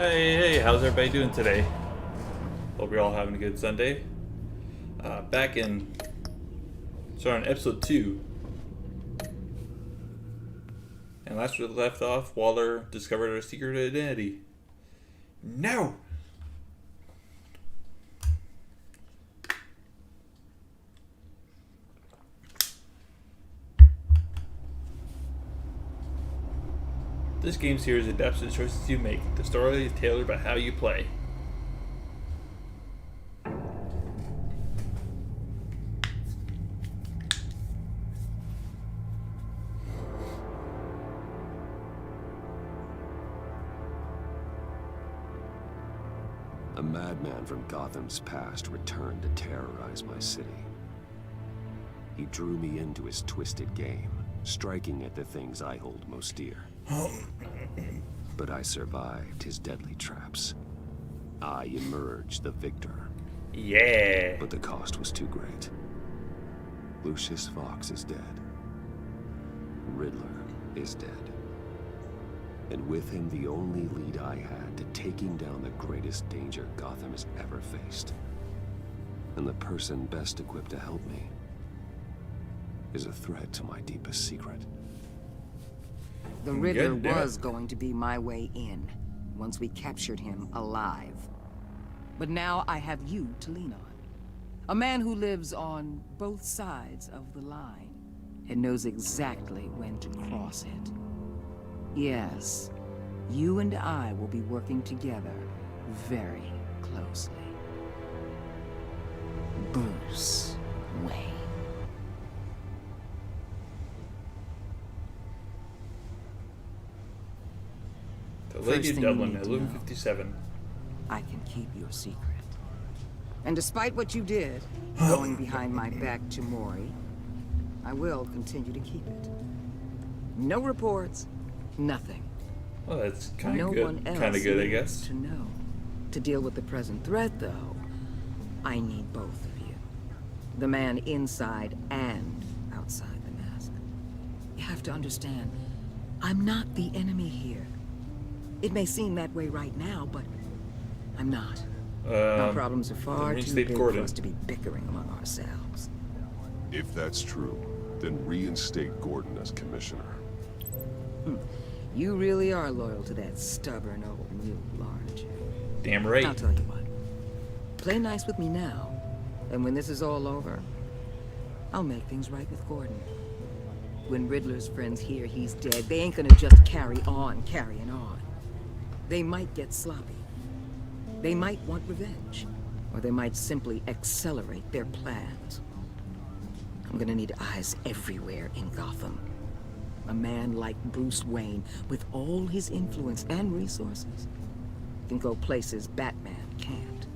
Hey, how's everybody doing today? Hope you're all having a good Sunday. Back in, starting on episode 2. And last we left off, Waller discovered her secret identity. No! This game series adapts to the choices you make. The story is tailored by how you play. A madman from Gotham's past returned to terrorize my city. He drew me into his twisted game, striking at the things I hold most dear. But I survived his deadly traps. I emerged the victor. Yeah! But the cost was too great. Lucius Fox is dead. Riddler is dead. And with him the only lead I had to taking down the greatest danger Gotham has ever faced. And the person best equipped to help me is a threat to my deepest secret. The Riddler was going to be my way in, once we captured him alive. But now I have you to lean on. A man who lives on both sides of the line, and knows exactly when to cross it. Yes, you and I will be working together very closely. Bruce Wayne. The Lady of First thing you Dublin, need to 1157. I can keep your secret. And despite what you did, going behind my back to Mori, I will continue to keep it. No reports, nothing. Well, that's kind No of good. one else Kind of good, I needs guess. to know. To deal with the present threat, though, I need both of you. The man inside and outside the mask. You have to understand, I'm not the enemy here. It may seem that way right now, but I'm not. Our problems are far too big for us to be bickering among ourselves. If that's true, then reinstate Gordon as commissioner. You really are loyal to that stubborn old mule, aren't you? Damn right. I'll tell you what. Play nice with me now, and when this is all over, I'll make things right with Gordon. When Riddler's friends hear he's dead, they ain't gonna just carry on carrying on. They might get sloppy. They might want revenge. Or they might simply accelerate their plans. I'm gonna need eyes everywhere in Gotham. A man like Bruce Wayne, with all his influence and resources, can go places Batman can't.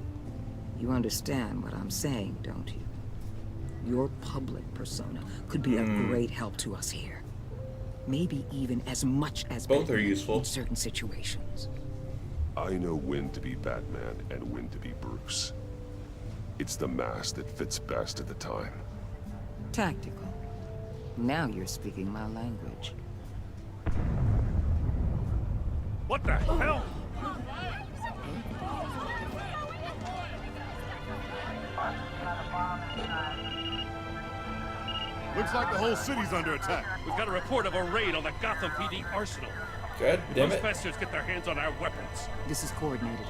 You understand what I'm saying, don't you? Your public persona could be a great help to us here. Maybe even as much as Both are Batman useful. in certain situations. I know when to be Batman and when to be Bruce. It's the mask that fits best at the time. Tactical. Now you're speaking my language. What the hell? Looks like the whole city's under attack. We've got a report of a raid on the Gotham PD arsenal. God damn Those it. bastards get their hands on our weapons. This is coordinated.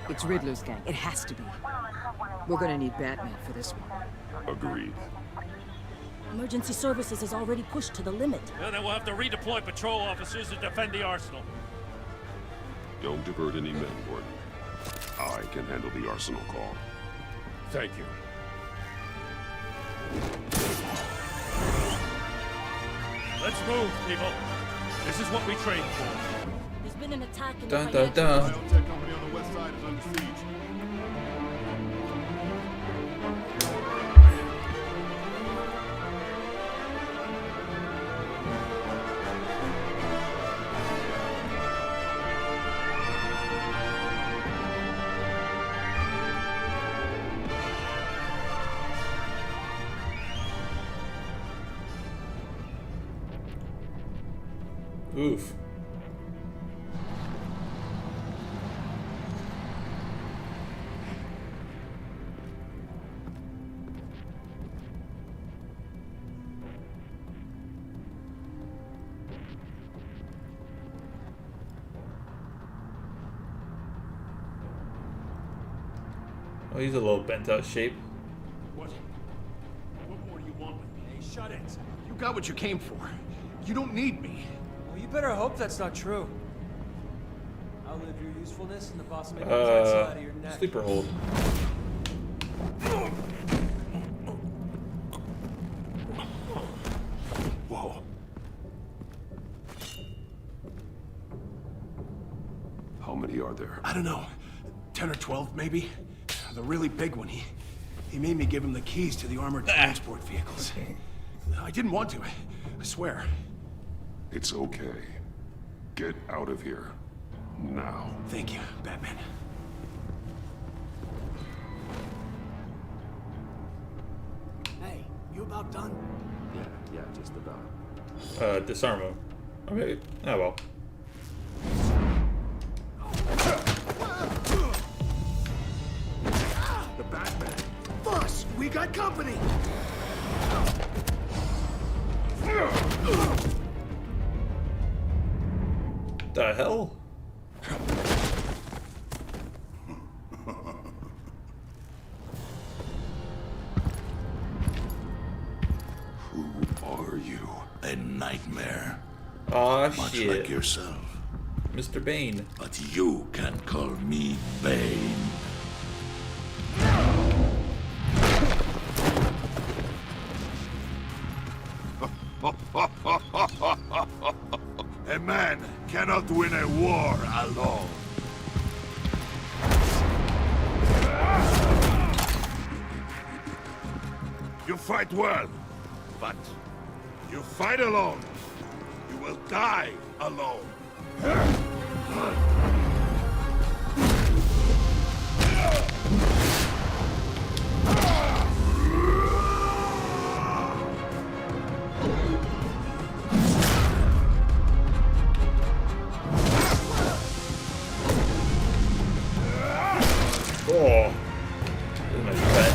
It's Riddler's gang. It has to be. We're gonna need Batman for this one. Agreed. Emergency services is already pushed to the limit. Well, then we'll have to redeploy patrol officers to defend the arsenal. Don't divert any men, Gordon. I can handle the arsenal call. Thank you. Let's move, people. This is what we trained for. There's been an attack in Dun the dun dun. Biotech company on the west side is under siege. Oof. Oh, he's a little bent out shape. What? What more do you want with me? Hey, shut it. You got what you came for. You don't need me. Well, you better hope that's not true. I'll live your usefulness and the boss will make a pretzel out of your neck. Sleeper hold. Whoa. How many are there? I don't know. 10 or 12, maybe? The really big one, he made me give him the keys to the armored transport vehicles. I didn't want to, I swear. It's okay. Get out of here. Now. Thank you, Batman. Hey, you about done? Yeah, just about. Disarm him. Okay. Oh well. The Batman. Boss, we got company! The hell? Who are you? A nightmare, Aw, much shit. like yourself. Mr. Bane. But you can call me Bane. A man cannot win a war alone. You fight well, but you fight alone. You will die alone. Oh. This is my pet.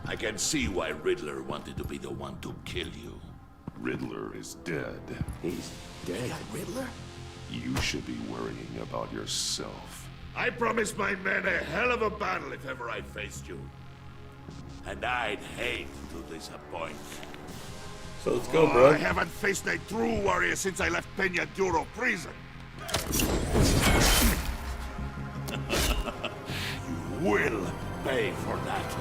I can see why Riddler wanted to be the one to kill you. Riddler is dead. He's dead. Riddler? You should be worrying about yourself. I promised my men a hell of a battle if ever I faced you. And I'd hate to disappoint. So let's go, bro. I haven't faced a true warrior since I left Peña Duro prison. You will pay for that.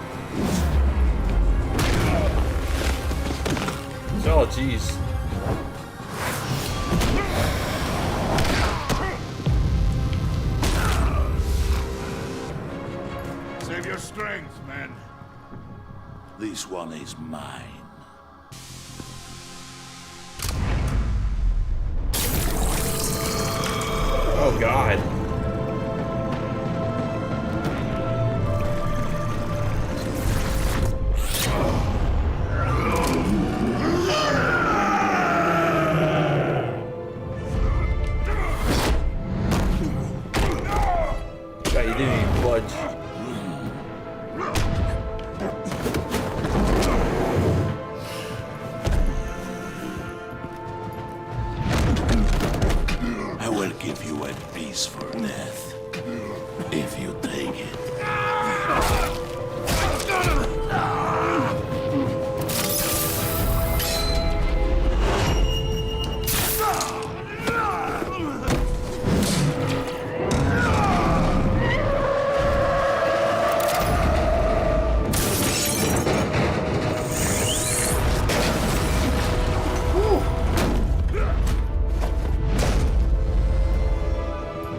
Oh, jeez. Save your strength, man. This one is mine. Oh, God. God, you didn't even budge. I will give you a piece for death. If you take it.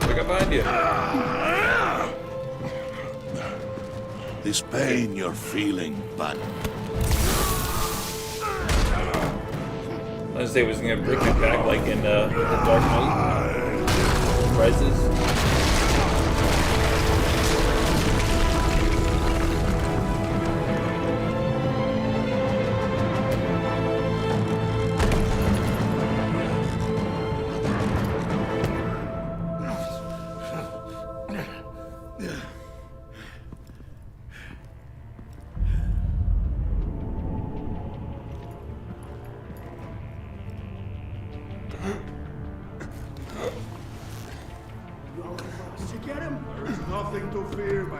Look up behind you. This pain you're feeling, but I was say it was gonna break my back like in the Dark Knight Rises.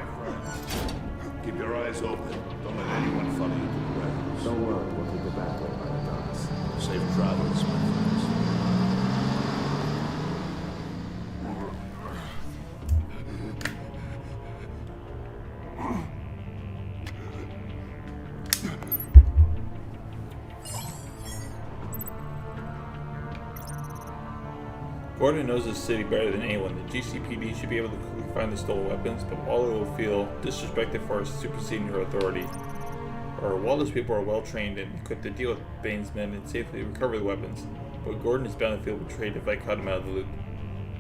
my friend. Keep your eyes open. Don't let anyone follow you to the warehouse. Don't worry, we'll take the back way by the docks. Safe travels, my friends. Gordon knows this city better than anyone. The GCPD should be able to quickly find the stolen weapons, but Waller will feel disrespected for superseding her authority. Or Waller's people are well trained and equipped to deal with Bane's men and safely recover the weapons, but Gordon is bound to feel betrayed if I cut him out of the loop.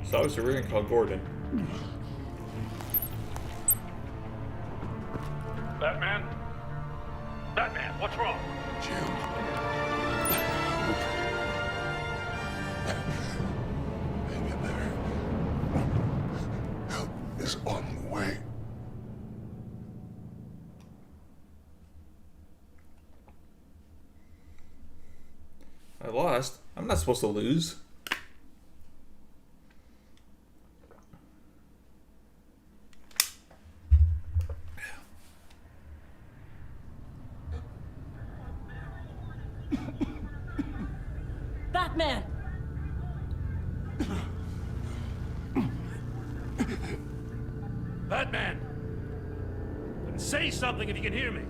So obviously we're gonna call Gordon. Batman? Batman, what's wrong? Jim. Hang in there. Help is on the way. I lost. I'm not supposed to lose. Batman! Batman! Say something if you can hear me.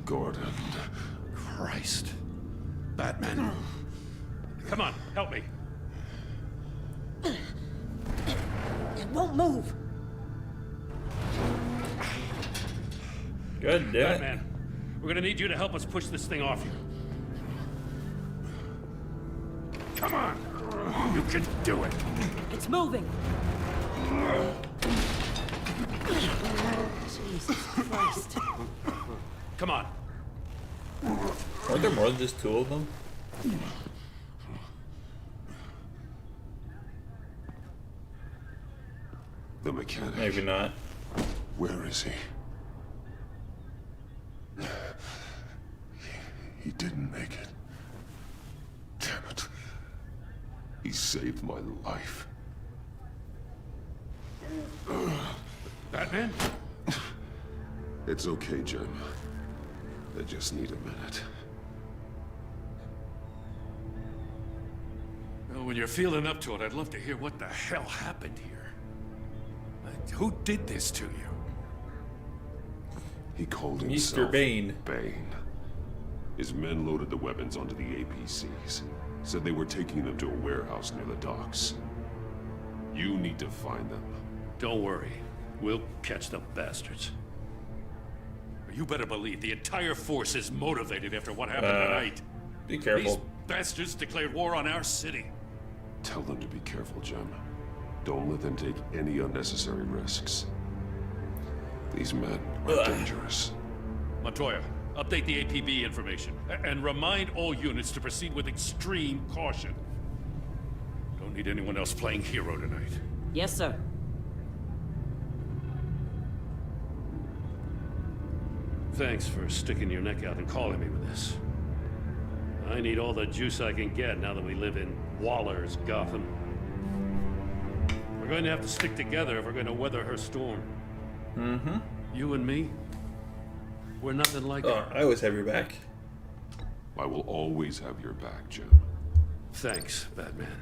Gordon. Christ. Batman. Come on, help me. It won't move. God damn it. Batman, we're gonna need you to help us push this thing off you. Come on! You can do it! It's moving. Jesus Christ. Come on. Aren't there more than just two of them? The mechanic. Maybe not. Where is he? He didn't make it. Damn it. He saved my life. Batman? It's okay, Jim. I just need a minute. Well, when you're feeling up to it, I'd love to hear what the hell happened here. Who did this to you? He called Mr. himself Bane. Bane. His men loaded the weapons onto the APCs. Said they were taking them to a warehouse near the docks. You need to find them. Don't worry. We'll catch the bastards. You better believe the entire force is motivated after what happened tonight. Be careful. These bastards declared war on our city. Tell them to be careful, Jim. Don't let them take any unnecessary risks. These men are dangerous. Montoya, update the APB information. And remind all units to proceed with extreme caution. Don't need anyone else playing hero tonight. Yes, sir. Thanks for sticking your neck out and calling me with this. I need all the juice I can get now that we live in Waller's Gotham. We're going to have to stick together if we're going to weather her storm. Mm-hmm. You and me, we're nothing like Oh, her. I always have your back. I will always have your back, Jim. Thanks, Batman.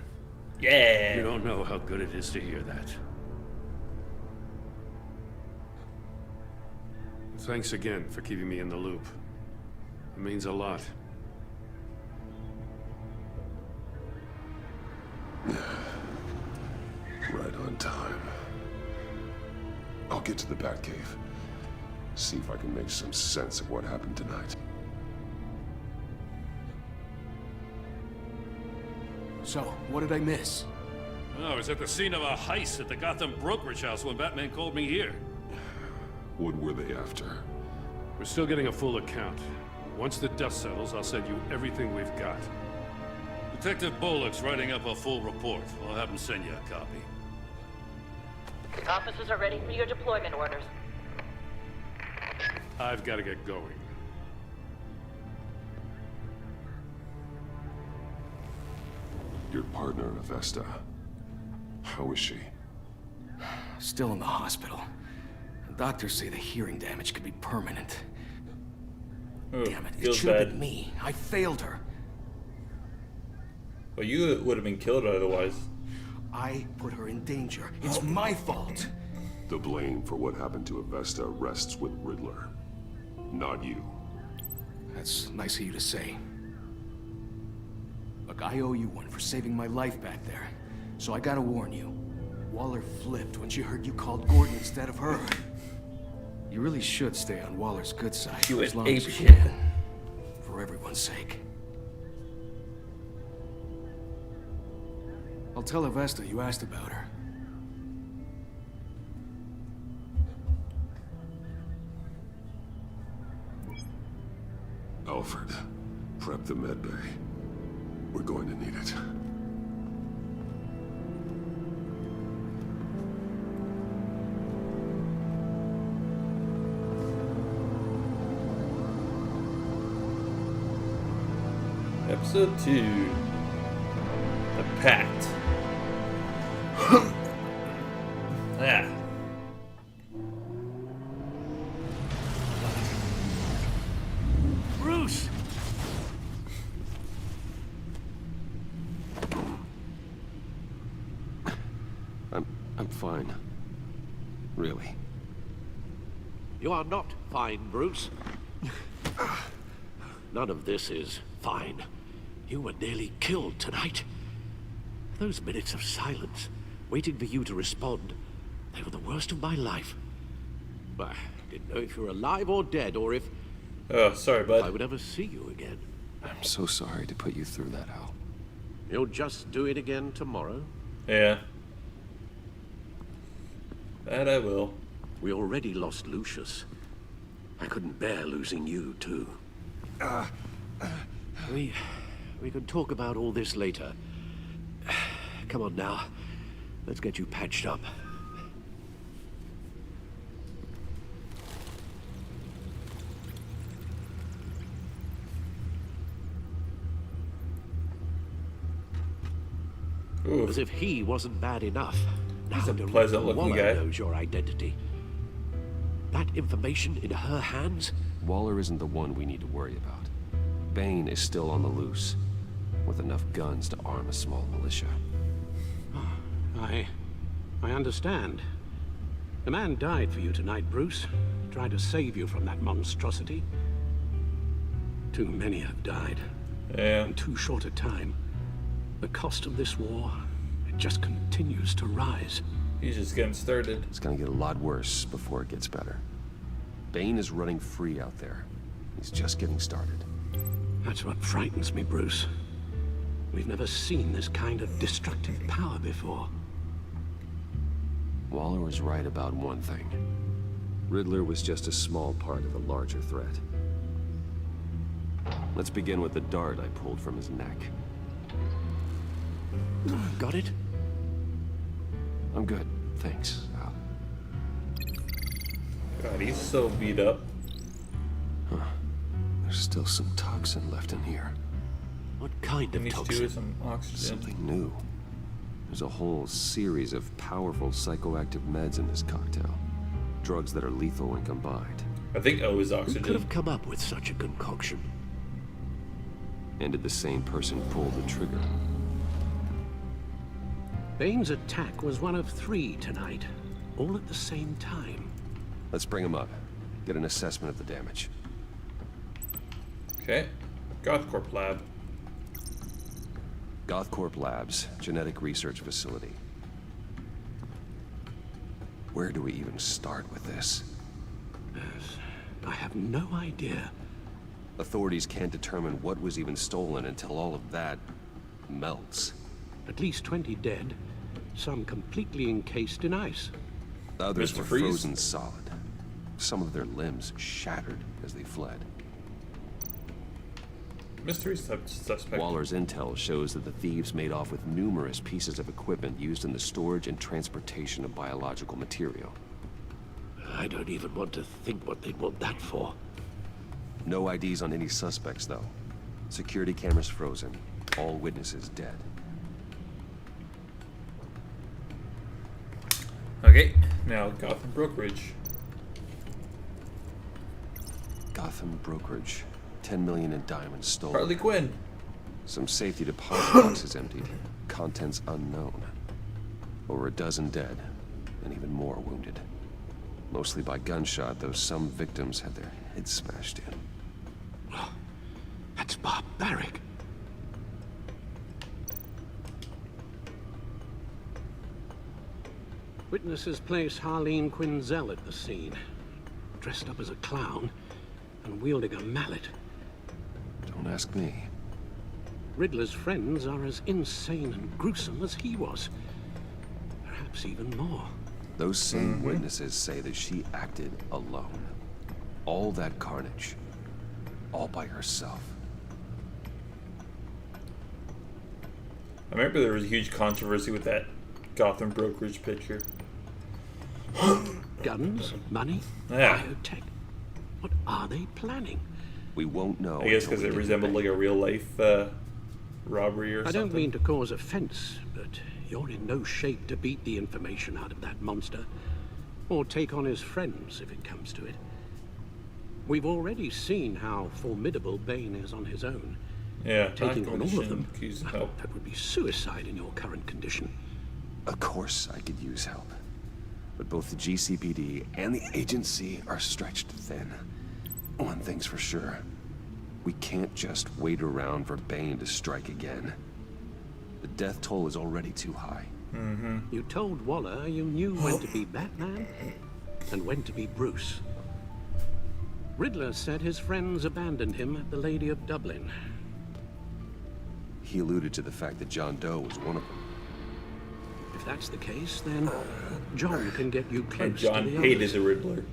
Yeah. You don't know how good it is to hear that. Thanks again for keeping me in the loop. It means a lot. Right on time. I'll get to the Batcave. See if I can make some sense of what happened tonight. So, what did I miss? Oh, I was at the scene of a heist at the Gotham brokerage house when Batman called me here. What were they after? We're still getting a full account. Once the dust settles, I'll send you everything we've got. Detective Bullock's writing up a full report. I'll have him send you a copy. Officers are ready for your deployment orders. I've got to get going. Your partner, Avesta. How is she? Still in the hospital. The doctors say the hearing damage could be permanent. Oh, Damn it, it feels should have bad. been me. I failed her. Well, you would have been killed otherwise. I put her in danger. It's my fault. The blame for what happened to Avesta rests with Riddler. Not you. That's nice of you to say. Look, I owe you one for saving my life back there. So I gotta warn you. Waller flipped when she heard you called Gordon instead of her. You really should stay on Waller's good side She for went as long as you apeshit. can. For everyone's sake. I'll tell Avesta you asked about her. Alfred, prep the med bay. We're going to need it. Episode 2. The Pact. Yeah. Bruce! I'm fine. Really. You are not fine, Bruce. None of this is fine. You were nearly killed tonight. Those minutes of silence, waiting for you to respond, they were the worst of my life. I didn't know if you were alive or dead, or if Oh, sorry, bud. I would ever see you again. I'm so sorry to put you through that, Al. You'll just do it again tomorrow? Yeah. That I will. We already lost Lucius. I couldn't bear losing you, too. We can talk about all this later. Come on now. Let's get you patched up. Ooh. As if he wasn't bad enough. Now He's a Director pleasant-looking Waller guy. knows your identity. That information in her hands? Waller isn't the one we need to worry about. Bane is still on the loose, with enough guns to arm a small militia. I understand. The man died for you tonight, Bruce. Tried to save you from that monstrosity. Too many have died. Yeah. In too short a time. The cost of this war, it just continues to rise. He's just getting started. It's gonna get a lot worse before it gets better. Bane is running free out there. He's just getting started. That's what frightens me, Bruce. We've never seen this kind of destructive power before. Waller was right about one thing. Riddler was just a small part of a larger threat. Let's begin with the dart I pulled from his neck. Got it? I'm good, thanks, Al. God, he's so beat up. There's still some toxin left in here. What kind And of he's toxin? doing some oxygen. Something new. There's a whole series of powerful psychoactive meds in this cocktail. Drugs that are lethal when combined. I think O is Who could oxygen. have come up with such a concoction? And did the same person pull the trigger? Bane's attack was one of 3 tonight, all at the same time. Let's bring him up. Get an assessment of the damage. Okay. Gothcorp Lab. Gothcorp Labs, genetic research facility. Where do we even start with this? I have no idea. Authorities can't determine what was even stolen until all of that melts. At least 20 dead, some completely encased in ice. Others Mr. were Freeze? frozen solid. Some of their limbs shattered as they fled. Mystery suspect. Waller's intel shows that the thieves made off with numerous pieces of equipment used in the storage and transportation of biological material. I don't even want to think what they'd want that for. No IDs on any suspects, though. Security cameras frozen. All witnesses dead. Okay, now Gotham Brokerage. Gotham Brokerage. 10 million in diamonds stolen. Harley Quinn. Some safety deposit boxes emptied. Contents unknown. Over a dozen dead, and even more wounded. Mostly by gunshot, though some victims had their heads smashed in. That's barbaric. Witnesses place Harleen Quinzel at the scene, dressed up as a clown and wielding a mallet. Don't ask me. Riddler's friends are as insane and gruesome as he was. Perhaps even more. Those same witnesses say that she acted alone. All that carnage. All by herself. I remember there was a huge controversy with that Gotham Brokerage picture. Guns, money, Yeah. biotech. What are they planning? We won't know. I guess until because we it get resembled the like a real life robbery or I something. don't mean to cause offense, but you're in no shape to beat the information out of that monster. Or take on his friends, if it comes to it. We've already seen how formidable Bane is on his own. Yeah, Taking on all of them, Use help. that would be suicide in your current condition. Of course I could use help. But both the GCPD and the agency are stretched thin. One thing's for sure. We can't just wait around for Bane to strike again. The death toll is already too high. You told Waller you knew when to be Batman and when to be Bruce. Riddler said his friends abandoned him at the Lady of Dublin. He alluded to the fact that John Doe was one of them. If that's the case, then John can get you close And to John the hated others. the Riddler.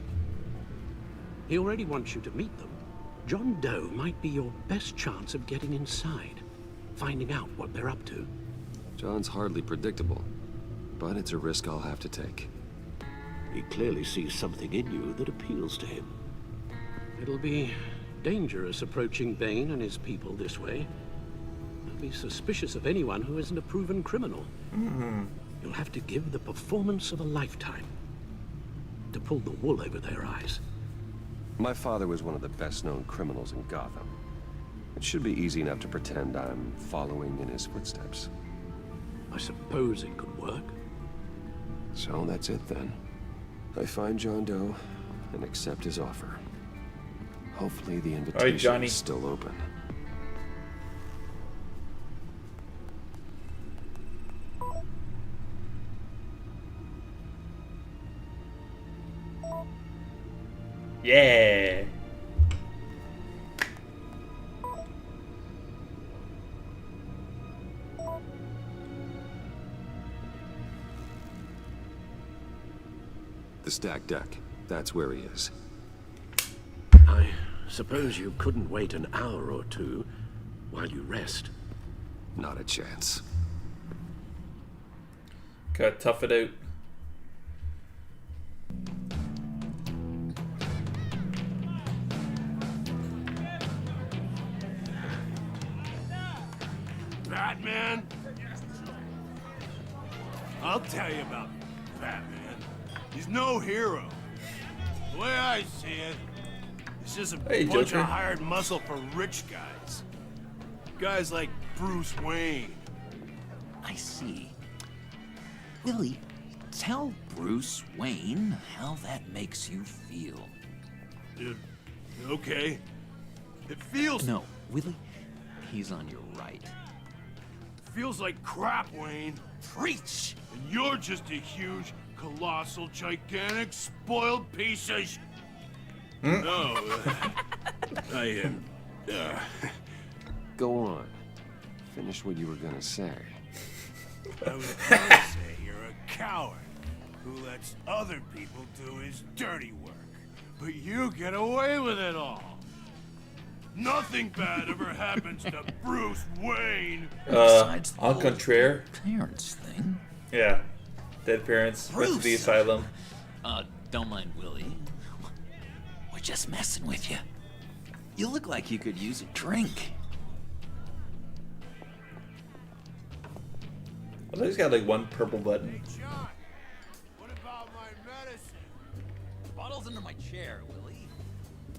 He already wants you to meet them. John Doe might be your best chance of getting inside, finding out what they're up to. John's hardly predictable, but it's a risk I'll have to take. He clearly sees something in you that appeals to him. It'll be dangerous approaching Bane and his people this way. They'll be suspicious of anyone who isn't a proven criminal. You'll have to give the performance of a lifetime to pull the wool over their eyes. My father was one of the best-known criminals in Gotham. It should be easy enough to pretend I'm following in his footsteps. I suppose it could work. So that's it then. I find John Doe and accept his offer. Hopefully the invitation Johnny. is still open. Yeah. The stacked deck. That's where he is. I suppose you couldn't wait an hour or two while you rest. Not a chance. Gotta tough it out. Batman? I'll tell you about Batman. He's no hero. The way I see it, he's just a Hey, bunch Joker. of hired muscle for rich guys. Guys like Bruce Wayne. I see. Willie, tell Bruce Wayne how that makes you feel. Okay. It feels No, Willie, he's on your right. feels like crap, Wayne. Preach! And you're just a huge, colossal, gigantic, spoiled piece of sh... No, I am... Go on. Finish what you were gonna say. I was gonna say you're a coward who lets other people do his dirty work. But you get away with it all. Nothing bad ever happens to Bruce Wayne. Besides the Au whole contraire. parents thing. Yeah. Dead parents. Went to the Bruce. asylum. Don't mind Willie. We're just messing with you. You look like you could use a drink. I thought he's got like one purple button. John, what about bottles under my chair, Willie.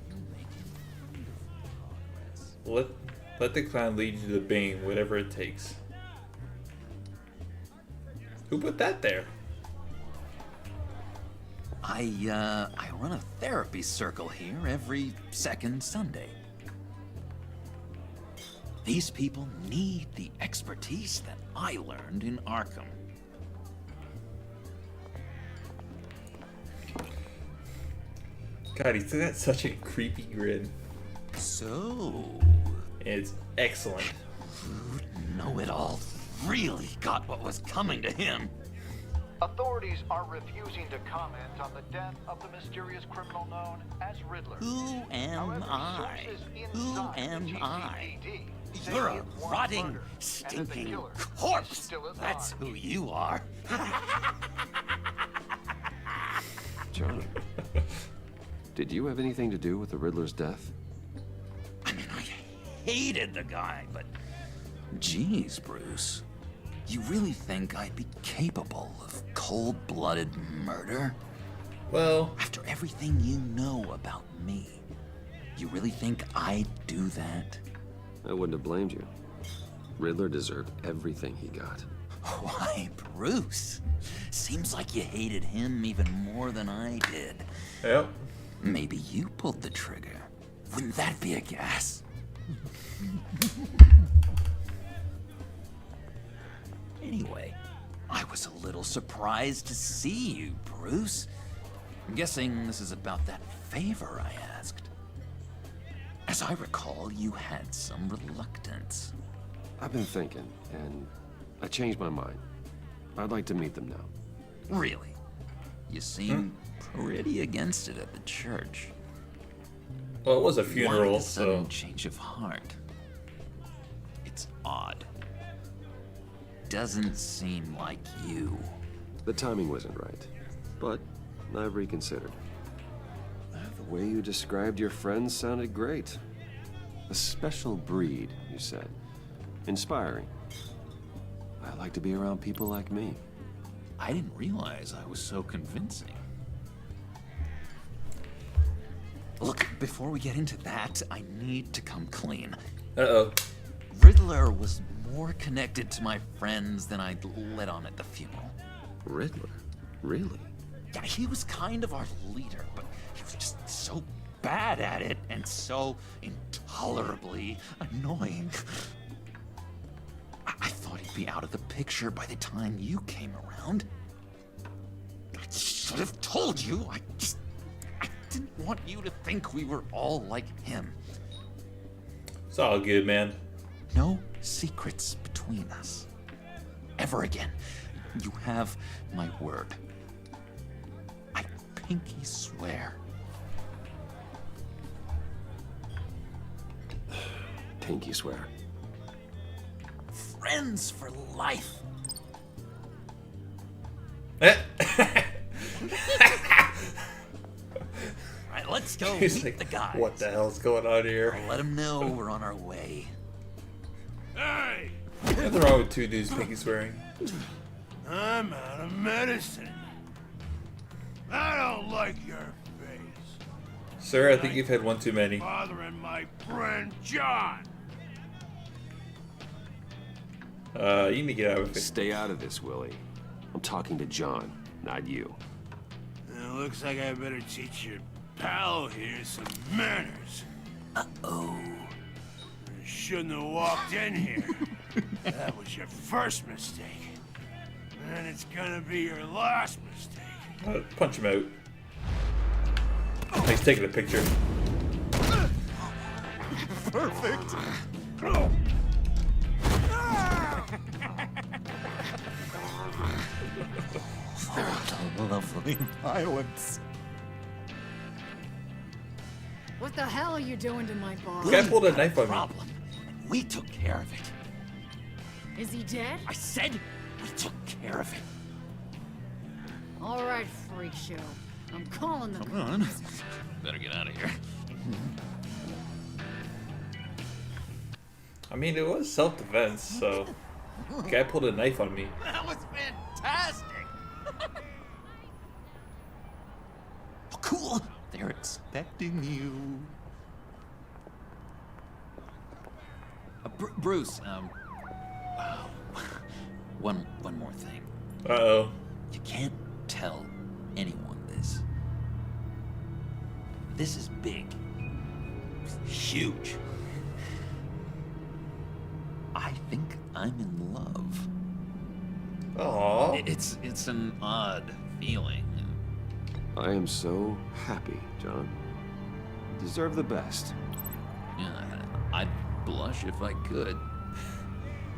You're making wonderful progress. Let the clown lead you to Bane, whatever it takes. Who put that there? I run a therapy circle here every second Sunday. These people need the expertise that I learned in Arkham. God, he's got such a creepy grin. So, It's excellent. know-it-all really got what was coming to him. Authorities are refusing to comment on the death of the mysterious criminal known as Riddler. Who am However, I? sources Who inside the am I? GCPD say You're a it was rotting, murder, and that the stinking killer is corpse. still at That's large. who you are. John, did you have anything to do with the Riddler's death? I mean, I hated the guy, but geez, Bruce. You really think I'd be capable of cold-blooded murder? Well, after everything you know about me, you really think I'd do that? I wouldn't have blamed you. Riddler deserved everything he got. Why, Bruce? Seems like you hated him even more than I did. Yep. Maybe you pulled the trigger. Wouldn't that be a guess? Anyway, I was a little surprised to see you, Bruce. I'm guessing this is about that favor I asked. As I recall, you had some reluctance. I've been thinking, and I changed my mind. I'd like to meet them now. Really? You seem pretty against it at the church. Well, it was a Why funeral, the sudden so... change of heart? It's odd. Doesn't seem like you. The timing wasn't right, but I've reconsidered. The way you described your friends sounded great. A special breed, you said. Inspiring. I like to be around people like me. I didn't realize I was so convincing. Look, before we get into that, I need to come clean. Uh-oh. Riddler was more connected to my friends than I'd let on at the funeral. Riddler? Really? Yeah, he was kind of our leader, but he was just so bad at it and so intolerably annoying. I thought he'd be out of the picture by the time you came around. I should have told you. I didn't want you to think we were all like him. It's all good, man. No secrets between us. Ever again. You have my word. I pinky swear. Pinky swear. Friends for life. Alright, let's go He's meet like, the guys. what the hell's going on here? I'll let them know we're on our way. Hey! Nothing wrong with two dudes pinky swearing. I'm out of medicine. I don't like your face. Sir, I think you've had one too many. Bothering my friend John. You need to get out of it. Stay out of this, Willie. I'm talking to John, not you. It looks like I better teach your pal here some manners. Uh-oh. You shouldn't have walked in here. That was your first mistake. And it's gonna be your last mistake. Punch him out. He's taking a picture. Perfect. Lovely violence. What the hell are you doing to my bar? The guy pulled a knife on me. Problem. We took care of it. Is he dead? I said we took care of it. All right, freak show. I'm calling the Come on. Better get out of here. I mean, it was self-defense, so... The guy pulled a knife on me. That was fantastic. Oh, cool. They're expecting you. Bruce, wow. One more thing. Uh-oh. You can't tell anyone this. This is big. Huge. I think I'm in love. Aww. It's an odd feeling. I am so happy, John. You deserve the best. Yeah, I'd blush if I could.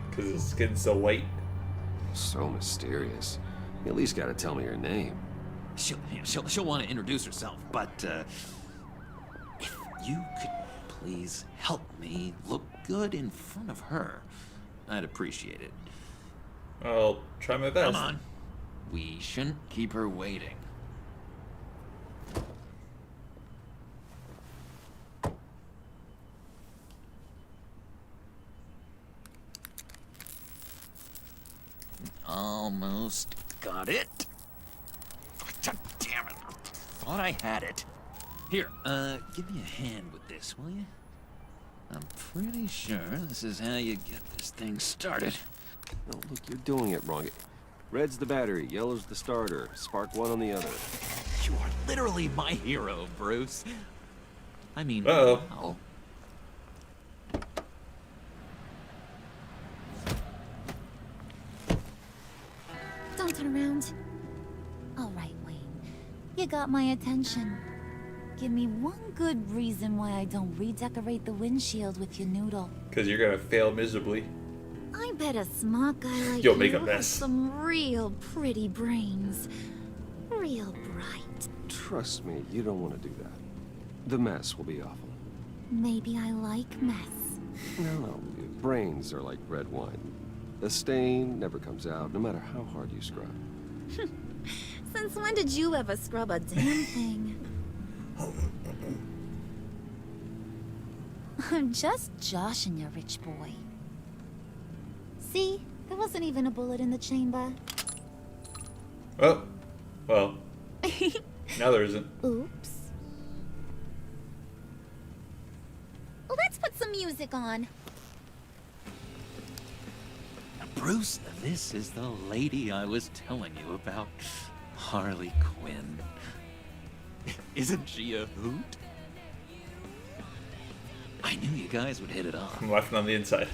Because his skin's so white. So mysterious. You at least gotta tell me your name. She'll want to introduce herself, but if you could please help me look good in front of her, I'd appreciate it. I'll try my best. Come on. We shouldn't keep her waiting. Almost got it. Damn it. Thought I had it. Here, give me a hand with this, will you? I'm pretty sure this is how you get this thing started. Oh, look, you're doing it wrong. Red's the battery, yellow's the starter. Spark one on the other. You are literally my hero, Bruce. I mean, uh-oh. Wow. Don't turn around. All right, Wayne. You got my attention. Give me one good reason why I don't redecorate the windshield with your noodle. Because you're gonna fail miserably. I bet a smart guy like You'll you make a has mess. some real pretty brains. Real bright. Trust me, you don't want to do that. The mess will be awful. Maybe I like mess. No, brains are like red wine. The stain never comes out, no matter how hard you scrub. Since when did you ever scrub a damn thing? I'm just joshing you, rich boy. See? There wasn't even a bullet in the chamber. Oh. Well. Now there isn't. Oops. Let's put some music on. Bruce, this is the lady I was telling you about. Harley Quinn. Isn't she a hoot? I knew you guys would hit it off. I'm laughing on the inside.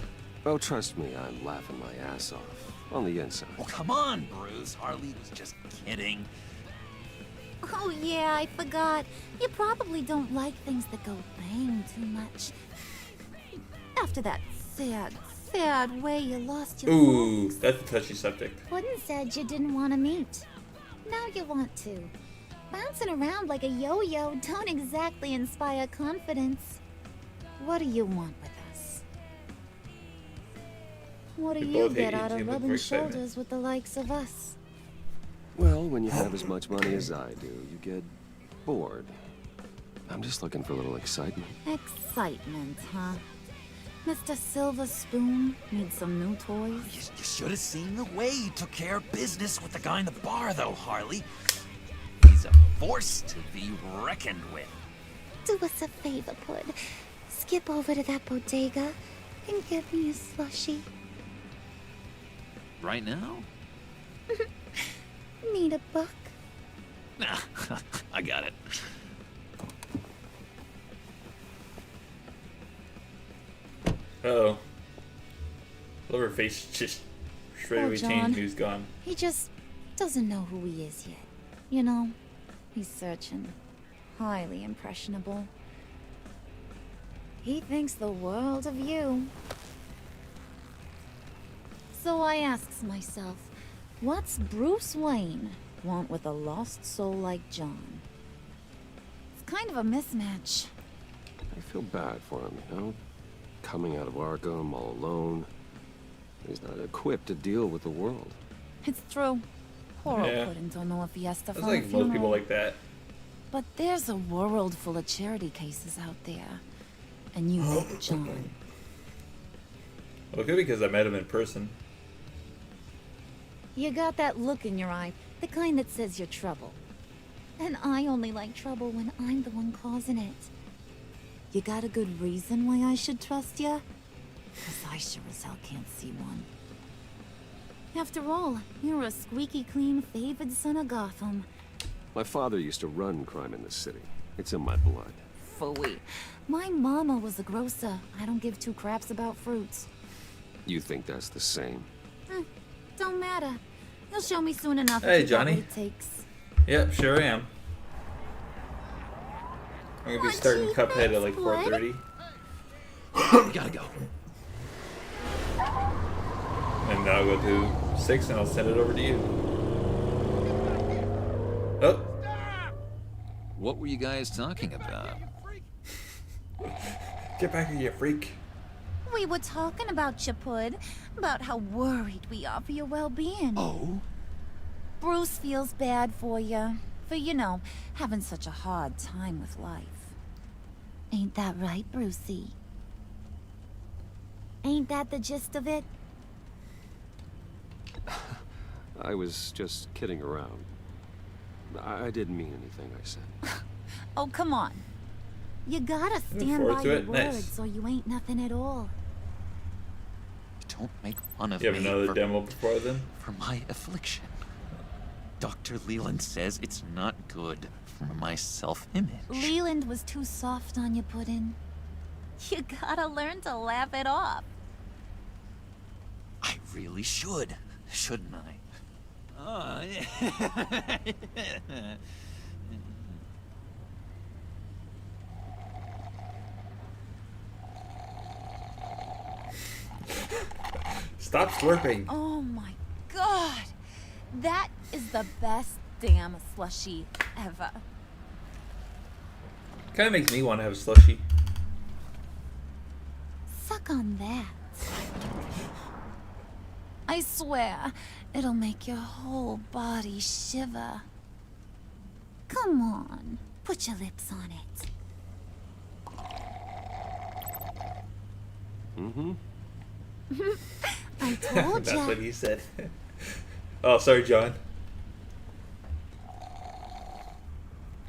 Oh, trust me, I'm laughing my ass off. On the inside. Oh, come on, Bruce. Harley was just kidding. Oh yeah, I forgot. You probably don't like things that go bang too much. After that sad way you lost your Ooh, folks. that's a touchy subject. Puddin' said you didn't want to meet. Now you want to. Bouncing around like a yo-yo don't exactly inspire confidence. What do you want with us? What do We you both hate get you, out of Jim, with rubbing great excitement. shoulders with the likes of us? Well, when you have as much money as I do, you get bored. I'm just looking for a little excitement. Excitement, huh? Mr. Silver Spoon needs some new toys? You should have seen the way he took care of business with the guy in the bar, though, Harley. He's a force to be reckoned with. Do us a favor, Pud. Skip over to that bodega and get me a slushie. Right now? Need a buck? Nah, I got it. Uh-oh. Love her face just straight Poor away John. changed and he was gone. He just doesn't know who he is yet. You know, he's searching. Highly impressionable. He thinks the world of you. So I asks myself, what's Bruce Wayne want with a lost soul like John? It's kind of a mismatch. I feel bad for him, you know? Coming out of Arkham all alone. He's not equipped to deal with the world. It's true. Poor old Yeah. Puddin' don't know if he has to That's phone a like most funeral. people like that. But there's a world full of charity cases out there. And you pick John. Well, it could be because I met him in person. You got that look in your eye, the kind that says you're trouble. And I only like trouble when I'm the one causing it. You got a good reason why I should trust you? 'Cause I sure as hell can't see one. After all, you're a squeaky clean favored son of Gotham. My father used to run crime in the city. It's in my blood. Phooey. My mama was a grocer. I don't give two craps about fruits. You think that's the same? Don't matter. You'll show me soon enough Hey, if you got Johnny. what it takes. Yep, sure am. I'm gonna be starting Cuphead at like 4:30. Gotta go. And then I'll go to 6 and I'll send it over to you. Oh. What were you guys talking about? Get back here, you freak. We were talking about Chapud, about how worried we are for your well-being. Oh? Bruce feels bad for you. For, you know, having such a hard time with life. Ain't that right, Brucey? Ain't that the gist of it? I was just kidding around. I didn't mean anything I said. Oh, come on. You gotta stand forward by to your it. Nice. words or you ain't nothing at all. Don't make fun of You have me another for, demo before then? for my affliction. Dr. Leland says it's not good for my self-image. Leland was too soft on you, Puddin'. You gotta learn to laugh it off. I really should, shouldn't I? Stop slurping. Oh my god! That is the best damn slushie ever. Kind of makes me want to have a slushie. Suck on that. I swear, it'll make your whole body shiver. Come on, put your lips on it. Mm-hmm. I told That's ya. what he said. Oh, sorry, John.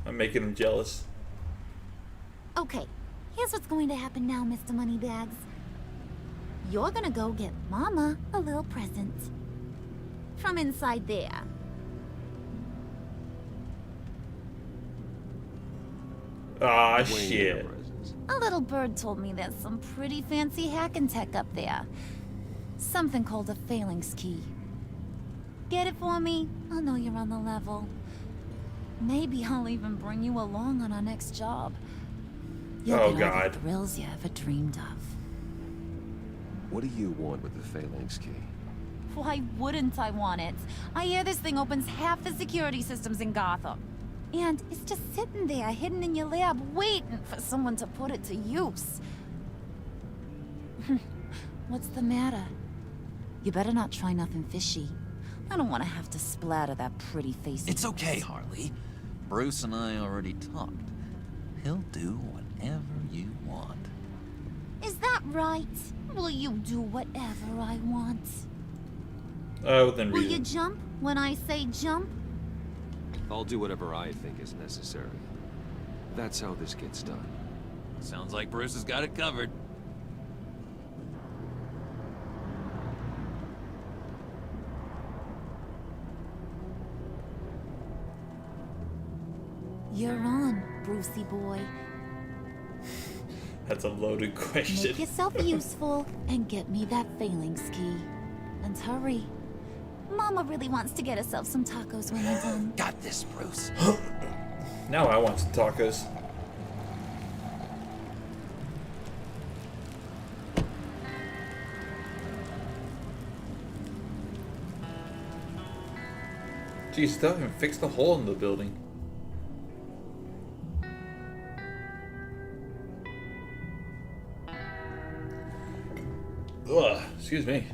I'm making him jealous. Okay, here's what's going to happen now, Mr. Moneybags. You're gonna go get Mama a little present. From inside there. Ah, Wayne shit. Enterprises. A little bird told me there's some pretty fancy hacking tech up there. Something called a phalanx key. Get it for me? I'll know you're on the level. Maybe I'll even bring you along on our next job. You'll Oh, get all God. the thrills you ever dreamed of. What do you want with the phalanx key? Why wouldn't I want it? I hear this thing opens half the security systems in Gotham. And it's just sitting there, hidden in your lab, waiting for someone to put it to use. What's the matter? You better not try nothing fishy. I don't want to have to splatter that pretty face. of It's yours. okay, Harley. Bruce and I already talked. He'll do whatever you want. Is that right? Will you do whatever I want? Within Will you reason. jump when I say jump? I'll do whatever I think is necessary. That's how this gets done. Sounds like Bruce has got it covered. You're on, Brucey boy. That's a loaded question. Make yourself useful and get me that phalanx key. And hurry. Mama really wants to get herself some tacos when you're done. Got this, Bruce. Now I want some tacos. Geez, still haven't fixed the hole in the building. Ugh, excuse me.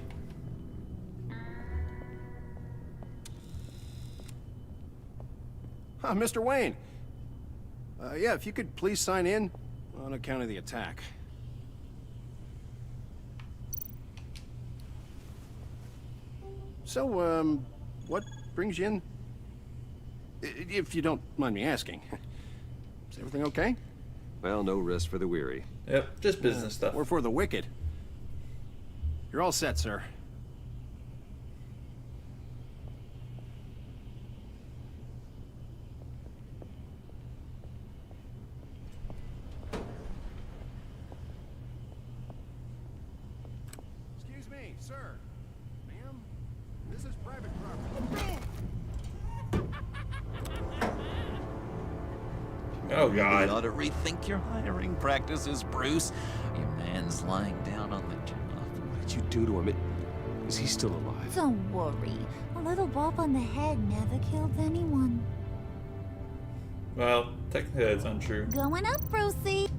Mr. Wayne. Yeah, if you could please sign in on account of the attack. So, what brings you in? If you don't mind me asking. Is everything okay? Well, no rest for the weary. Yep, just business stuff. Or for the wicked. You're all set, sir. Excuse me, sir. Ma'am, this is private property. Oh You God. ought to rethink your hiring practices, Bruce. Your man's lying down on the job. What did you do to him? Is he still alive? Don't worry. A little bump on the head never killed anyone. Well, technically that's untrue. Going up, Brucey.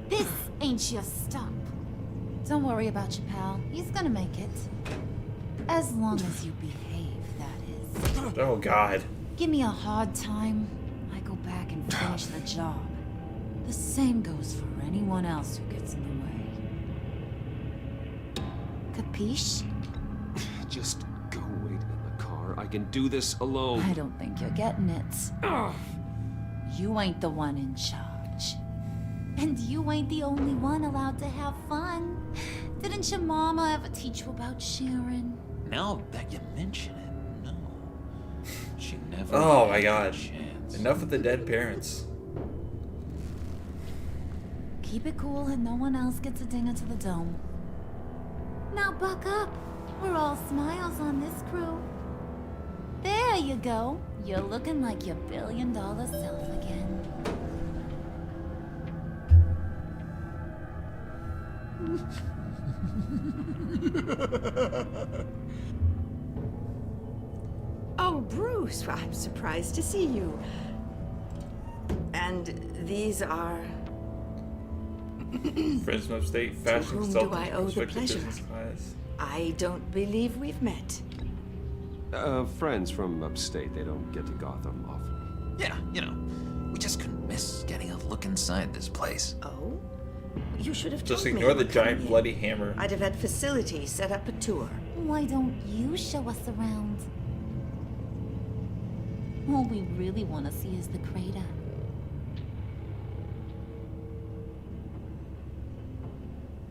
This ain't your stop. Don't worry about your pal. He's gonna make it. As long as you behave, that is. Oh God. Give me a hard time, I go back and finish the job. The same goes for anyone else who gets in the way. Capiche? Just go wait in the car. I can do this alone. I don't think you're getting it. You ain't the one in charge. And you ain't the only one allowed to have fun. Didn't your mama ever teach you about sharing? Now that you mention it, no. She never. Oh my had a God. chance. Enough with the dead parents. Keep it cool and no one else gets a dinger to the dome. Now buck up. We're all smiles on this crew. There you go. You're looking like your billion-dollar self again. Oh, Bruce, I'm surprised to see you. And these are... Friends from upstate, fashion whom do consultant, I owe the respected pleasure? business wise. I don't believe we've met. Friends from upstate. They don't get to Gotham often. Yeah, you know, we just couldn't miss getting a look inside this place. Oh? You should have Just told me ignore you the were giant coming in. bloody hammer. I'd have had facilities set up a tour. Why don't you show us around? All we really want to see is the crater.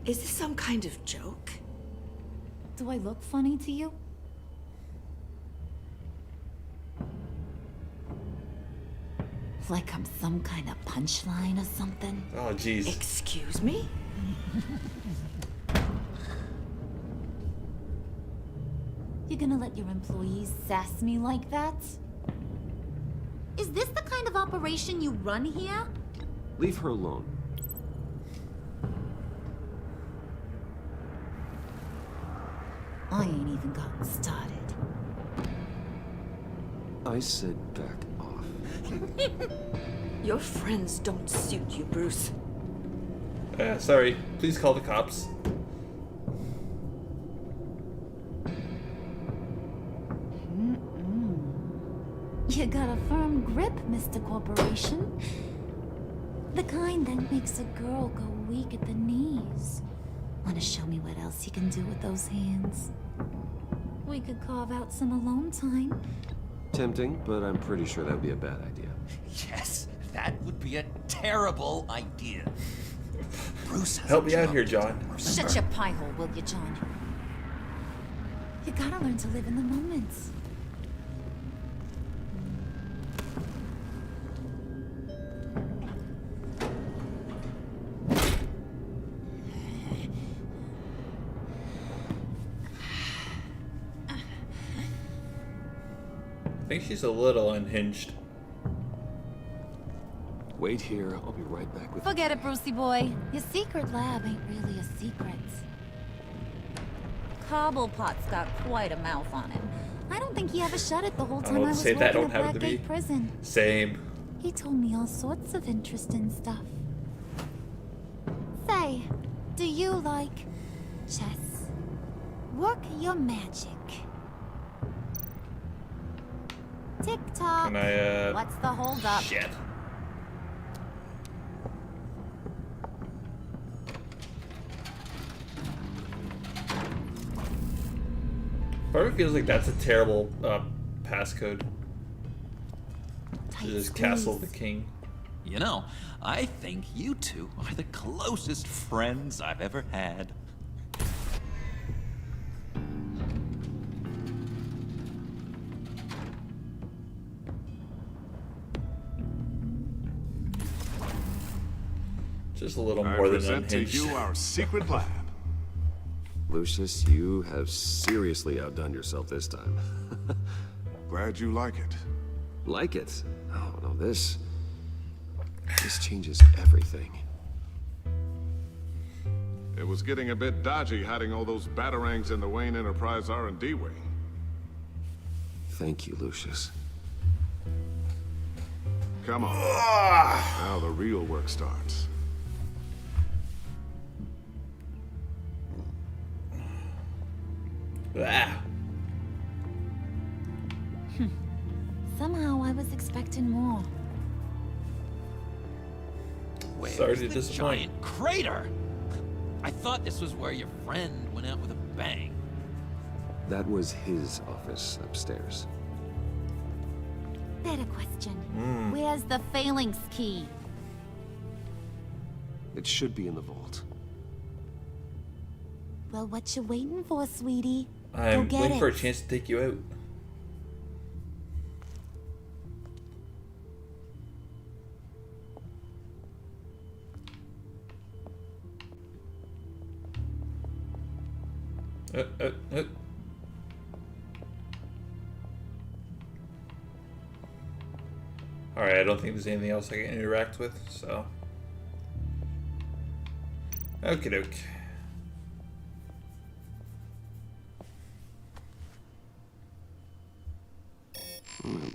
Is this some kind of joke? Do I look funny to you? Like I'm some kind of punchline or something? Oh jeez. Excuse me? You gonna let your employees sass me like that? Is this the kind of operation you run here? Leave her alone. I ain't even gotten started. I said back off. Your friends don't suit you, Bruce. Sorry. Please call the cops. You got a firm grip, Mr. Corporation. The kind that makes a girl go weak at the knees. Wanna show me what else you can do with those hands? We could carve out some alone time. Tempting, but I'm pretty sure that would be a bad idea. Yes, that would be a terrible idea. Bruce has Help a me out job here, to John. do, Shut remember? your pie hole, will you, John? You gotta learn to live in the moment. I think she's a little unhinged. Wait here. I'll be right back with Forget it, Brucey boy. Your secret lab ain't really a secret. Cobblepot's got quite a mouth on him. I don't think he ever shut it the whole time I was say that, working don't at have it to be. Blackgate Prison. Same. He told me all sorts of interesting stuff. Say, do you like chess? Work your magic. Tick-tock. Can I, What's the holdup? Shit. Part of it feels like that's a terrible passcode. To just castle the king. You know, I think you two are the closest friends I've ever had. Just a little more than present to unhinged. you our secret lab. Lucius, you have seriously outdone yourself this time. Glad you like it. Like it? Oh, no, this changes everything. It was getting a bit dodgy hiding all those batarangs in the Wayne Enterprise R&D wing. Thank you, Lucius. Come on. Now the real work starts. Ah. Somehow I was expecting more. Where's Sorry to the disappoint. giant crater? I thought this was where your friend went out with a bang. That was his office upstairs. Better question. Where's the phalanx key? It should be in the vault. Well, what you waiting for, sweetie? Go I'm get waiting it. for a chance to take you out. Alright, I don't think there's anything else I can interact with, so. Okie doke.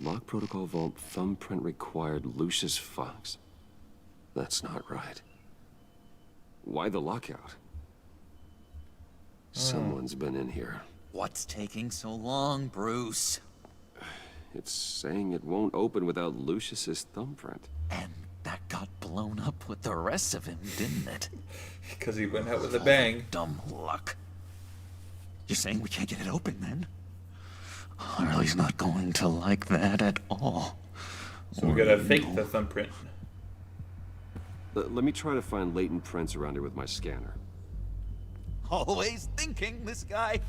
Lock protocol vault thumbprint required Lucius Fox. That's not right. Why the lockout? Someone's been in here. What's taking so long, Bruce? It's saying it won't open without Lucius's thumbprint. And that got blown up with the rest of him, didn't it? Because he went out with a bang. Dumb luck. You're saying we can't get it open, then? Harley's not going to like that at all. So we gotta fake the thumbprint. Let me try to find latent prints around here with my scanner. Always thinking, this guy.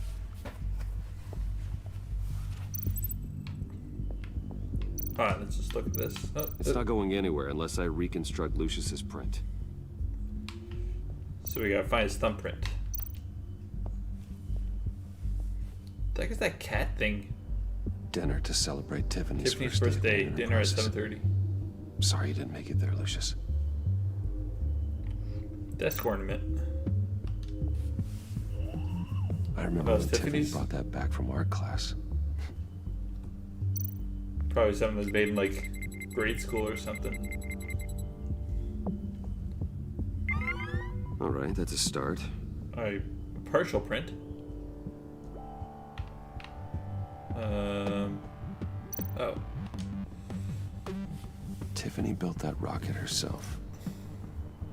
Alright, let's just look at this. It's not going anywhere unless I reconstruct Lucius's print. So we gotta find his thumbprint. The heck is that cat thing? Dinner to celebrate Tiffany's first day. Dinner at 7:30. Sorry you didn't make it there, Lucius. Desk ornament. I remember when Tiffany Tiffany's? brought that back from art class. Probably something that was made in like grade school or something. Alright, that's a start. A partial print. Oh. Tiffany built that rocket herself.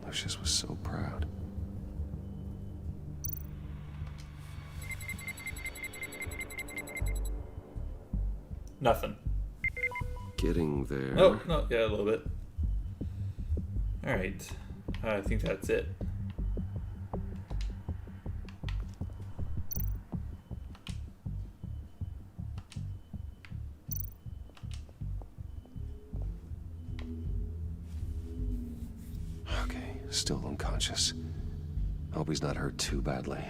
Lucius was so proud. Nothing. Getting there. Oh, no, yeah, a little bit. Alright. I think that's it. Okay, still unconscious. Hope he's not hurt too badly.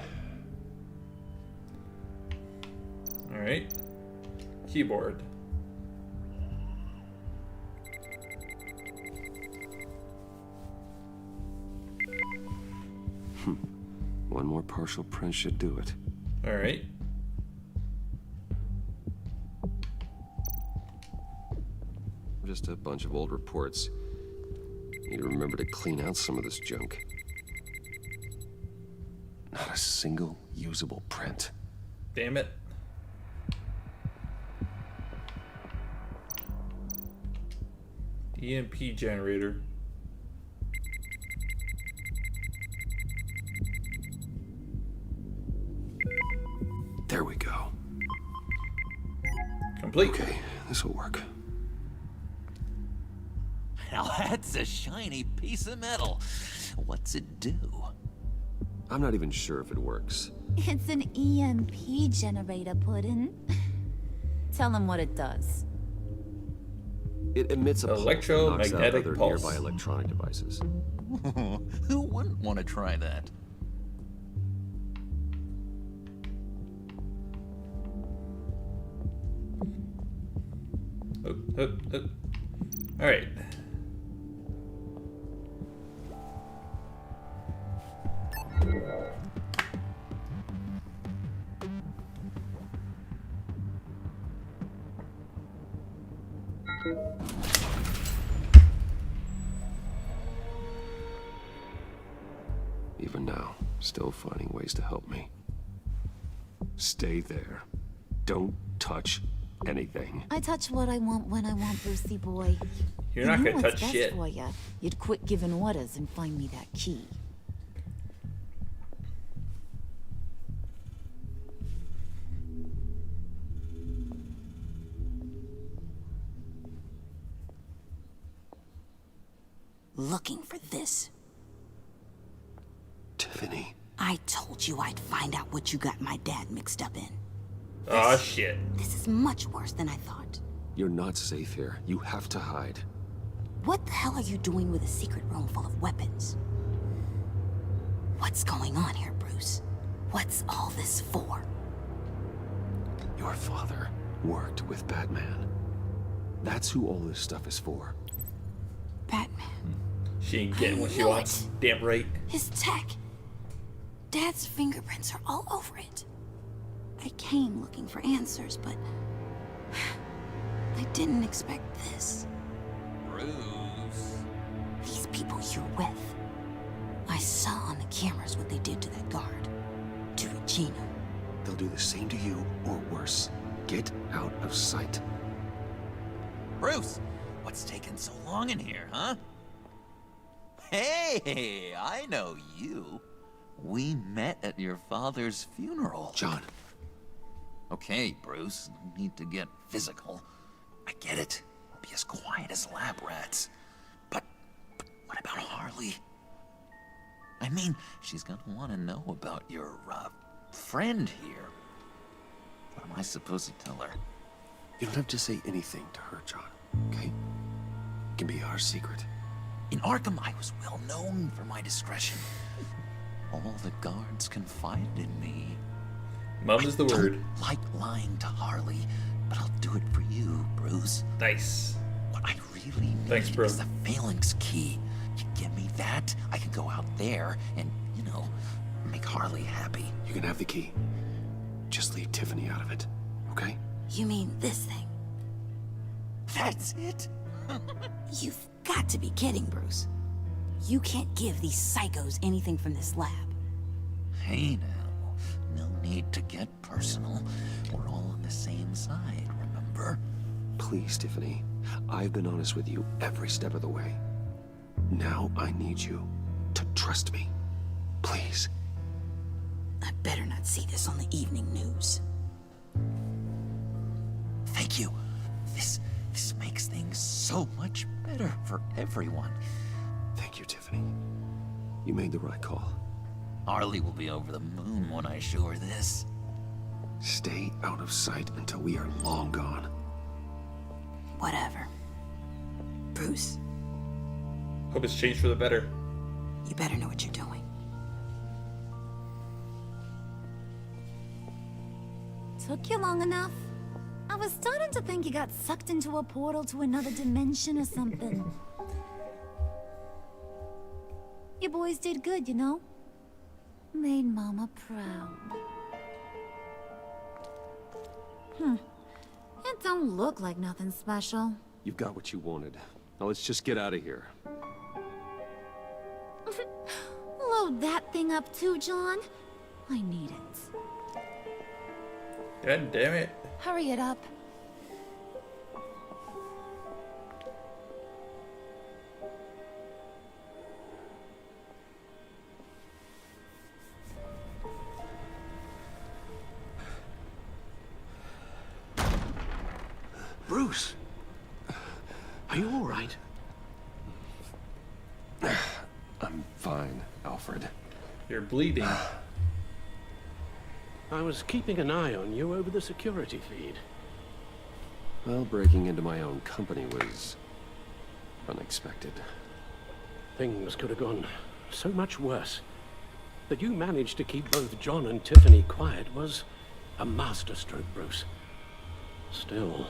Alright. Keyboard. One more partial print should do it. Alright. Just a bunch of old reports. Need to remember to clean out some of this junk. Not a single usable print. Damn it. EMP generator. There we go. complete. Okay, this will work. Now that's a shiny piece of metal. What's it do? I'm not even sure if it works. It's an EMP generator, Puddin'. Tell him what it does. It emits a pulse that knocks out Electromagnetic other pulse. nearby electronic devices. Who wouldn't want to try that? All right. Even now, still finding ways to help me. Stay there. Don't touch anything. I touch what I want when I want, Brucey boy. You're not You gonna know what's touch best shit. for ya. You'd quit giving orders and find me that key. Looking for this. Tiffany. I told you I'd find out what you got my dad mixed up in. Oh shit. This is much worse than I thought. You're not safe here. You have to hide. What the hell are you doing with a secret room full of weapons? What's going on here, Bruce? What's all this for? Your father worked with Batman. That's who all this stuff is for. Batman. She ain't getting what she know wants. Damn right. His tech. Dad's fingerprints are all over it. I came looking for answers, but I didn't expect this. Bruce. These people you're with. I saw on the cameras what they did to that guard. To Regina. They'll do the same to you, or worse. Get out of sight. Bruce, what's taking so long in here, huh? Hey, I know you. We met at your father's funeral. John. Okay, Bruce, no need to get physical. I get it. We'll be as quiet as lab rats. But what about Harley? I mean, she's gonna want to know about your, friend here. What am I supposed to tell her? You don't have to say anything to her, John, okay? It can be our secret. In Arkham, I was well known for my discretion. All the guards confided in me. Mum is the word. I don't like lying to Harley, but I'll do it for you, Bruce. Nice. What I really need Thanks, bro. is the phalanx key. You give me that, I can go out there and, make Harley happy. You can have the key. Just leave Tiffany out of it, okay? You mean this thing? That's it? You've got to be kidding, Bruce. You can't give these psychos anything from this lab. Hey now, no need to get personal. We're all on the same side, remember? Please, Tiffany. I've been honest with you every step of the way. Now I need you to trust me. Please. I better not see this on the evening news. Thank you. This makes things so much better for everyone. Thank you, Tiffany. You made the right call. Harley will be over the moon when I show her this. Stay out of sight until we are long gone. Whatever. Bruce, Hope it's changed for the better. you better know what you're doing. Took you long enough? I was starting to think you got sucked into a portal to another dimension or something. You boys did good, you know? Made Mama proud. It don't look like nothing special. You've got what you wanted. Now let's just get out of here. Load that thing up too, John. I need it. God damn it. Hurry it up. Bruce! Are you all right? I'm fine, Alfred. You're bleeding. I was keeping an eye on you over the security feed. Well, breaking into my own company was unexpected. Things could have gone so much worse. That you managed to keep both John and Tiffany quiet was a masterstroke, Bruce. Still,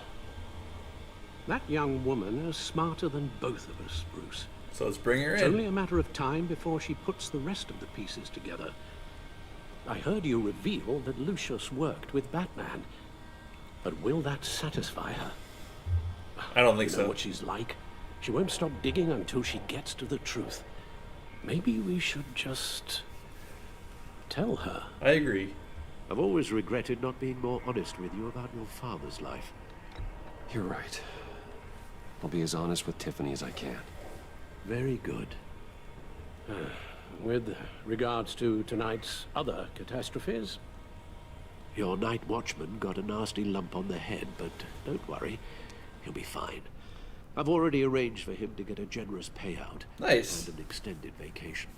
that young woman is smarter than both of us, Bruce. So let's bring her in. It's only a matter of time before she puts the rest of the pieces together. I heard you reveal that Lucius worked with Batman. But will that satisfy her? I don't think you know so. What she's like. She won't stop digging until she gets to the truth. Maybe we should just tell her. I agree. I've always regretted not being more honest with you about your father's life. You're right. I'll be as honest with Tiffany as I can. Very good. With regards to tonight's other catastrophes, your night watchman got a nasty lump on the head, but don't worry, he'll be fine. I've already arranged for him to get a generous payout. Nice. And an extended vacation.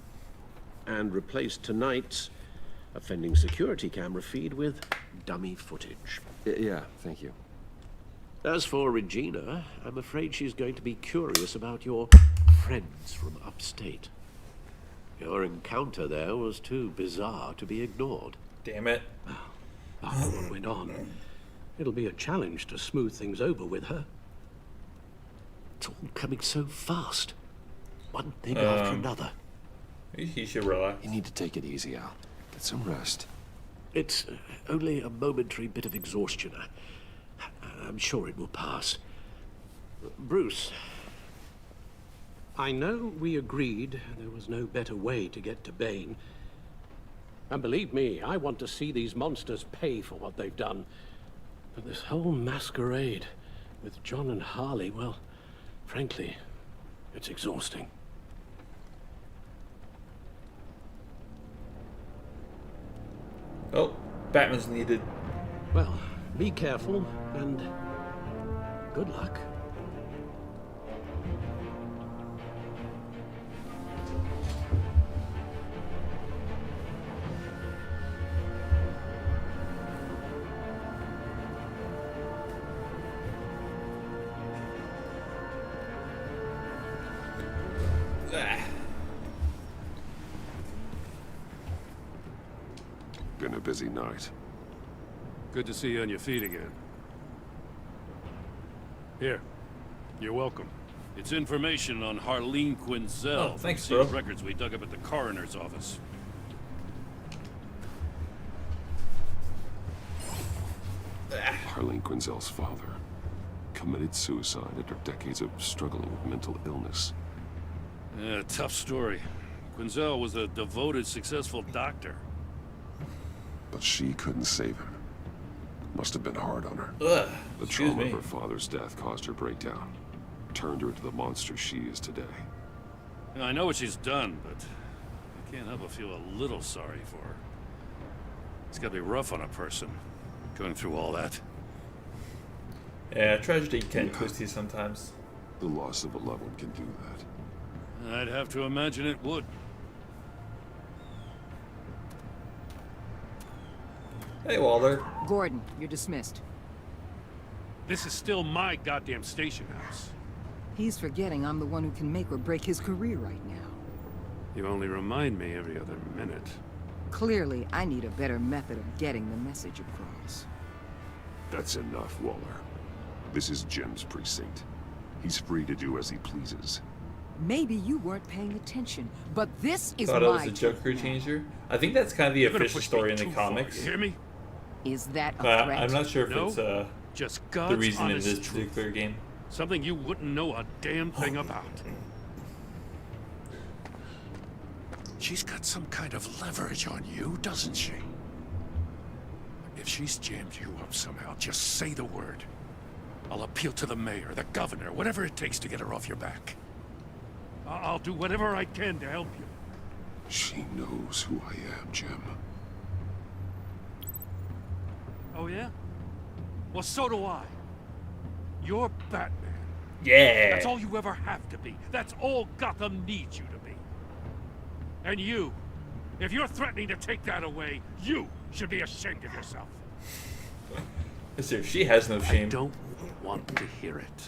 And replaced tonight's offending security camera feed with dummy footage. Yeah, thank you. As for Regina, I'm afraid she's going to be curious about your friends from upstate. Your encounter there was too bizarre to be ignored. Damn it. After what went on, it'll be a challenge to smooth things over with her. It's all coming so fast. One thing after another. He should relax. You need to take it easy, Al. Get some rest. It's only a momentary bit of exhaustion. I'm sure it will pass. Bruce, I know we agreed there was no better way to get to Bane. And believe me, I want to see these monsters pay for what they've done. But this whole masquerade with John and Harley, well, frankly, it's exhausting. Oh, Batman's needed. Well, be careful, and good luck. Been a busy night. Good to see you on your feet again. Here, you're welcome. It's information on Harleen Quinzel. Oh, thanks, from bro. sealed records we dug up at the coroner's office. Harleen Quinzel's father committed suicide after decades of struggling with mental illness. Yeah, tough story. Quinzel was a devoted, successful doctor. But she couldn't save him. Must have been hard on her. Ugh, The trauma of her father's death caused her breakdown. Turned her into the monster she is today. Now, I know what she's done, but I can't help but feel a little sorry for her. It's gotta be rough on a person, going through all that. Yeah, tragedy can twist you sometimes. The loss of a loved one can do that. I'd have to imagine it would. Hey, Waller. Gordon, you're dismissed. This is still my goddamn station house. He's forgetting I'm the one who can make or break his career right now. You only remind me every other minute. Clearly, I need a better method of getting the message across. That's enough, Waller. This is Jim's precinct. He's free to do as he pleases. Maybe you weren't paying attention, but this is Thought it was my a Joker changer. I think that's kind of the official story in the comics. You hear me? Is that a But threat? I'm not sure if No, it's just the God's reason in honest this truth. particular game. Something you wouldn't know a damn thing about. She's got some kind of leverage on you, doesn't she? If she's jammed you up somehow, just say the word. I'll appeal to the mayor, the governor, whatever it takes to get her off your back. I'll do whatever I can to help you. She knows who I am, Jim. Oh, yeah? Well, so do I. You're Batman. Yeah. That's all you ever have to be. That's all Gotham needs you to be. And you, if you're threatening to take that away, you should be ashamed of yourself. Mister, she has no shame. I don't want to hear it.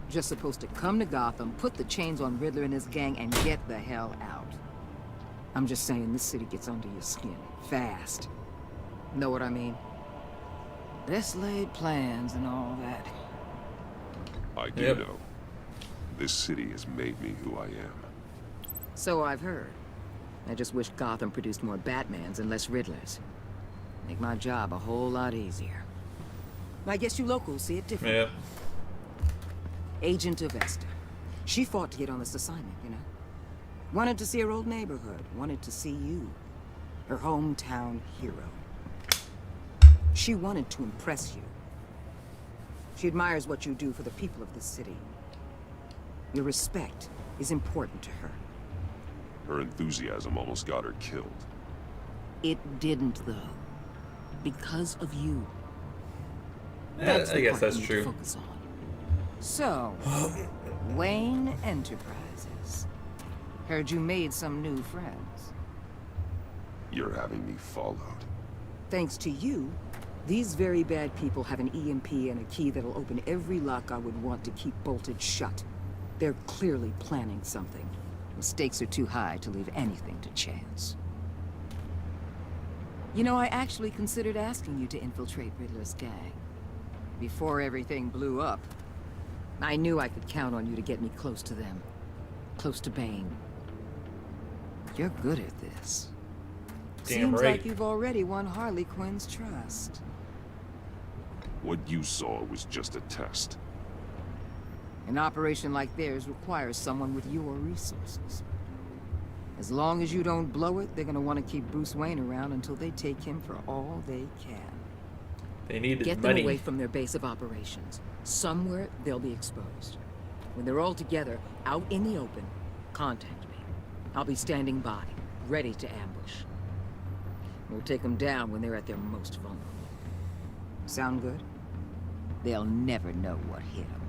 Just supposed to come to Gotham, put the chains on Riddler and his gang, and get the hell out. I'm just saying, this city gets under your skin. Fast. Know what I mean? Best laid plans and all that. I do know. This city has made me who I am. So I've heard. I just wish Gotham produced more Batmans and less Riddlers. Make my job a whole lot easier. I guess you locals see it differently. Yeah. Agent Avesta. She fought to get on this assignment, you know? Wanted to see her old neighborhood. Wanted to see you. Her hometown hero. She wanted to impress you. She admires what you do for the people of this city. Your respect is important to her. Her enthusiasm almost got her killed. It didn't, though. Because of you. Yeah, I guess part that's you need true. to focus on. So, Wayne Enterprises. Heard you made some new friends. You're having me followed. Thanks to you, these very bad people have an EMP and a key that'll open every lock I would want to keep bolted shut. They're clearly planning something. The stakes are too high to leave anything to chance. You know, I actually considered asking you to infiltrate Riddler's gang. Before everything blew up, I knew I could count on you to get me close to them. Close to Bane. You're good at this. Damn Seems right. like you've already won Harley Quinn's trust. What you saw was just a test. An operation like theirs requires someone with your resources. As long as you don't blow it, they're gonna want to keep Bruce Wayne around until they take him for all they can. They need his Get money. them away from their base of operations. Somewhere they'll be exposed. When they're all together, out in the open, contact me. I'll be standing by, ready to ambush. We'll take them down when they're at their most vulnerable. Sound good? They'll never know what hit them.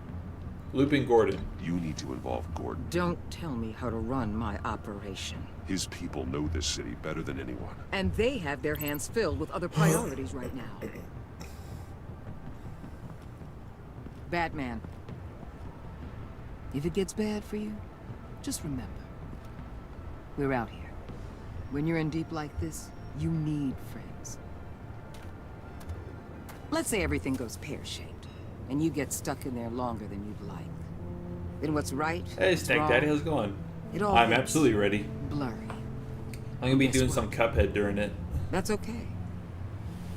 Looping Gordon. You need to involve Gordon. Don't tell me how to run my operation. His people know this city better than anyone. And they have their hands filled with other priorities right now. Batman. If it gets bad for you, just remember. We're out here. When you're in deep like this, you need friends. Let's say everything goes pear-shaped, and you get stuck in there longer than you'd like. Then what's right? Hey, what's Snake wrong, Daddy, how's it going? it all I'm gets absolutely ready. blurry. I'm gonna be Guess doing what? some Cuphead during it. That's okay.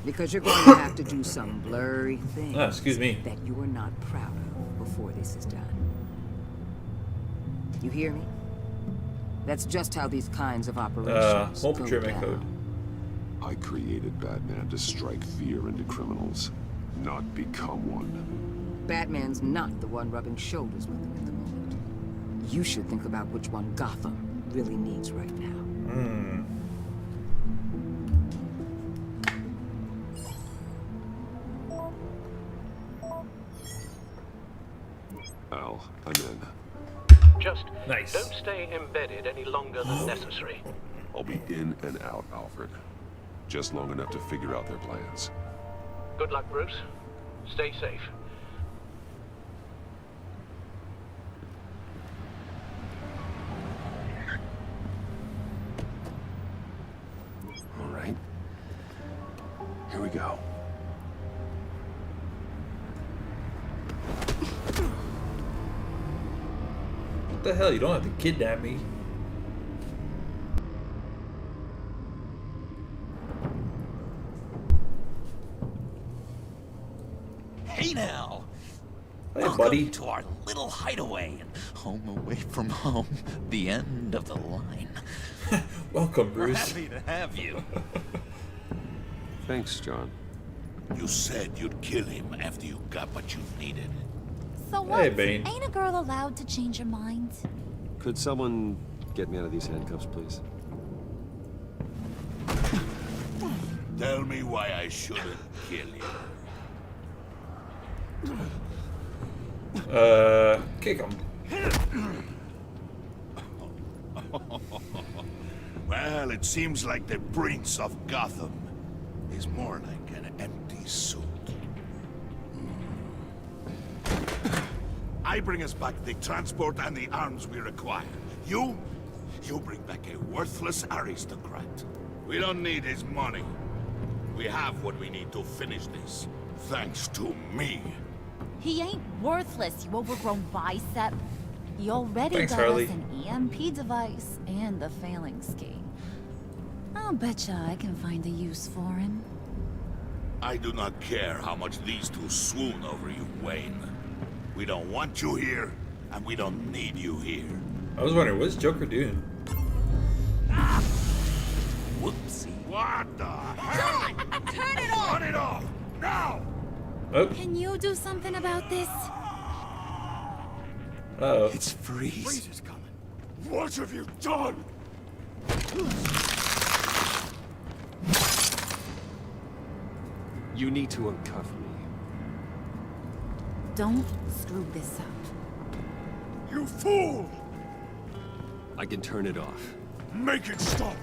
Because you're going to have to do some blurry things Excuse me. that you are not proud of before this is done. You hear me? That's just how these kinds of operations home go procurement down. code. I created Batman to strike fear into criminals, not become one. Batman's not the one rubbing shoulders with them at the moment. You should think about which one Gotham really needs right now. Al, I'm in. Just Nice. don't stay embedded any longer than necessary. I'll be in and out, Alfred. Just long enough to figure out their plans. Good luck, Bruce. Stay safe. All right. Here we go. What the hell? You don't have to kidnap me. Hey now! Hey, Welcome buddy. to our little hideaway and home away from home. The end of the line. Welcome, We're Bruce. happy to have you. Thanks, John. You said you'd kill him after you got what you needed. So what? Hey, Bane. Ain't a girl allowed to change her mind? Could someone get me out of these handcuffs, please? Tell me why I shouldn't kill you. Kick him. Well, it seems like the Prince of Gotham is more like an empty suit. I bring us back the transport and the arms we require. You bring back a worthless aristocrat. We don't need his money. We have what we need to finish this, thanks to me. He ain't worthless, you overgrown bicep. He already Thanks, got Harley. us an EMP device and the phalanx key. I'll betcha I can find a use for him. I do not care how much these two swoon over you, Wayne. We don't want you here, and we don't need you here. I was wondering, what's Joker doing? Whoopsie. What the hell? Turn it off! Turn it off! Now! Oh. Can you do something about this? Uh-oh. It's Freeze. Freeze is coming. What have you done? You need to uncuff me. Don't screw this up. You fool! I can turn it off. Make it stop,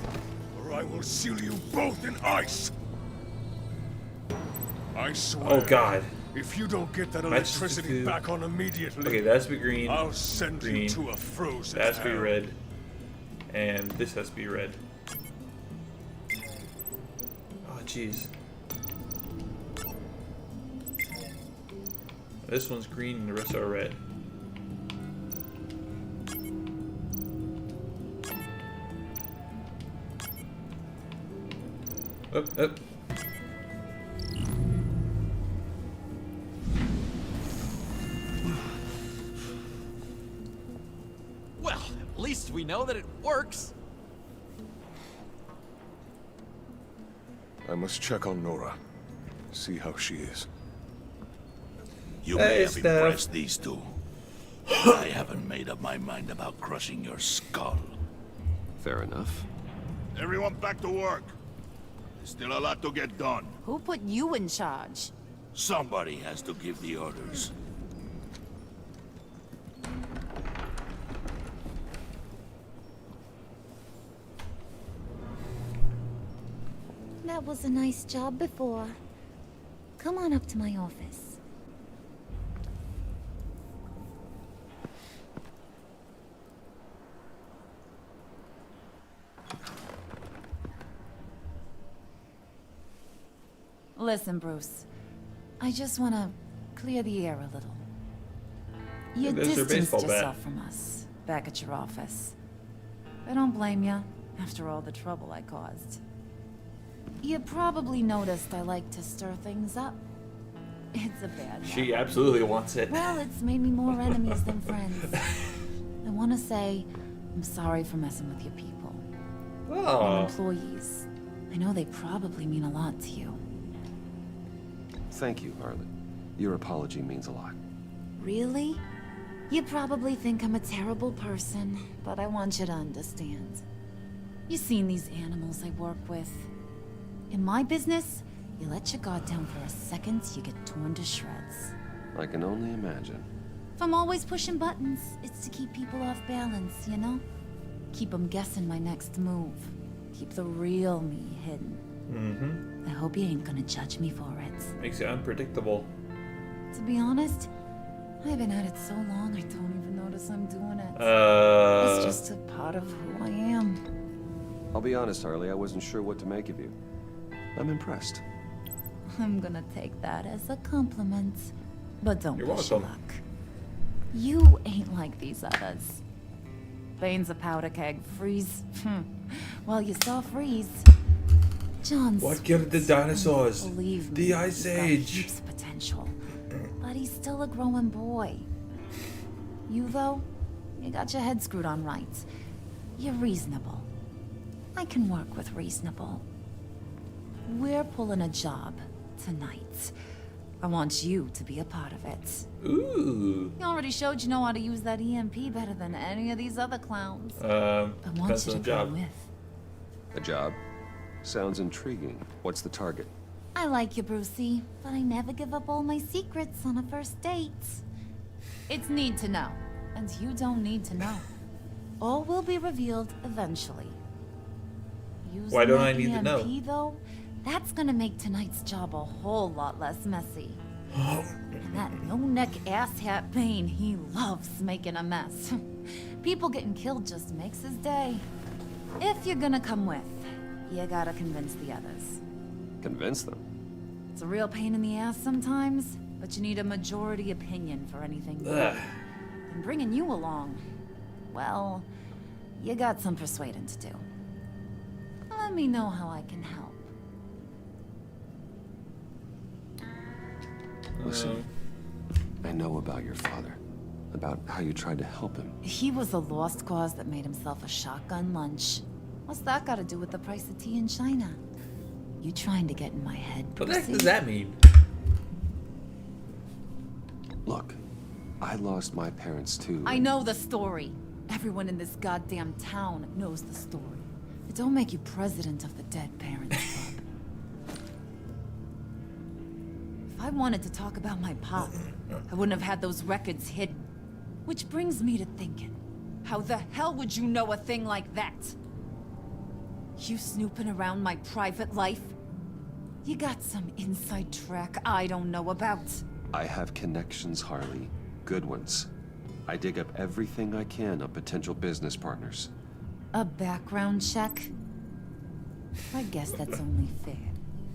or I will seal you both in ice. I swear. Oh God. If you don't get that Matches electricity to- back on immediately, Okay, that has to be green. I'll send green. you to a frozen That has to be hell. red. And this has to be red. Oh jeez. This one's green and the rest are red. Up, up. Well, at least we know that it works. I must check on Nora. See how she is. You Hey, may have Steph. impressed these two. I haven't made up my mind about crushing your skull. Fair enough. Everyone back to work. There's still a lot to get done. Who put you in charge? Somebody has to give the orders. That was a nice job before. Come on up to my office. Listen, Bruce. I just want to clear the air a little. You There's your distanced baseball bat. yourself from us back at your office. I don't blame you, after all the trouble I caused. You probably noticed I like to stir things up. It's a bad She habit. absolutely wants it. Well, it's made me more enemies than friends. I want to say I'm sorry for messing with your people. Your Oh. employees. I know they probably mean a lot to you. Thank you, Harlan. Your apology means a lot. Really? You probably think I'm a terrible person, but I want you to understand. You've seen these animals I work with. In my business, you let your guard down for a second, you get torn to shreds. I can only imagine. If I'm always pushing buttons, it's to keep people off balance, you know? Keep them guessing my next move. Keep the real me hidden. Mm-hmm. I hope you ain't gonna judge me for it. Makes it unpredictable. To be honest, I've been at it so long I don't even notice I'm doing it. It's just a part of who I am. I'll be honest, Harley, I wasn't sure what to make of you. I'm impressed. I'm gonna take that as a compliment. But don't You're push your welcome. luck. You ain't like these others. Bane's a powder keg. Freeze. Well, you saw Freeze. John's What killed the dinosaurs? Believe me, The Ice he's got Age. heaps of potential. But he's still a growing boy. You, though, you got your head screwed on right. You're reasonable. I can work with reasonable. We're pulling a job tonight. I want you to be a part of it. Ooh. You already showed you know how to use that EMP better than any of these other clowns. I want Depends you on to the come job. with. A job? Sounds intriguing. What's the target? I like you, Brucey, but I never give up all my secrets on a first date. It's need to know, and you don't need to know. All will be revealed eventually. Why don't I Using need to that know? EMP, though, that's gonna make tonight's job a whole lot less messy. And that no-neck asshat Bane, he loves making a mess. People getting killed just makes his day. If you're gonna come with, you gotta convince the others. Convince them? It's a real pain in the ass sometimes, but you need a majority opinion for anything good. And bringing you along, well, you got some persuading to do. Let me know how I can help. Listen, I know about your father. About how you tried to help him. He was a lost cause that made himself a shotgun lunch. What's that got to do with the price of tea in China? You trying to get in my head, What the heck Brucey? does that mean? Look, I lost my parents too. I know the story. Everyone in this goddamn town knows the story. It don't make you president of the Dead Parents Club. If I wanted to talk about my pop, I wouldn't have had those records hidden. Which brings me to thinking, how the hell would you know a thing like that? You snooping around my private life? You got some inside track I don't know about. I have connections, Harley. Good ones. I dig up everything I can of potential business partners. A background check? I guess that's only fair.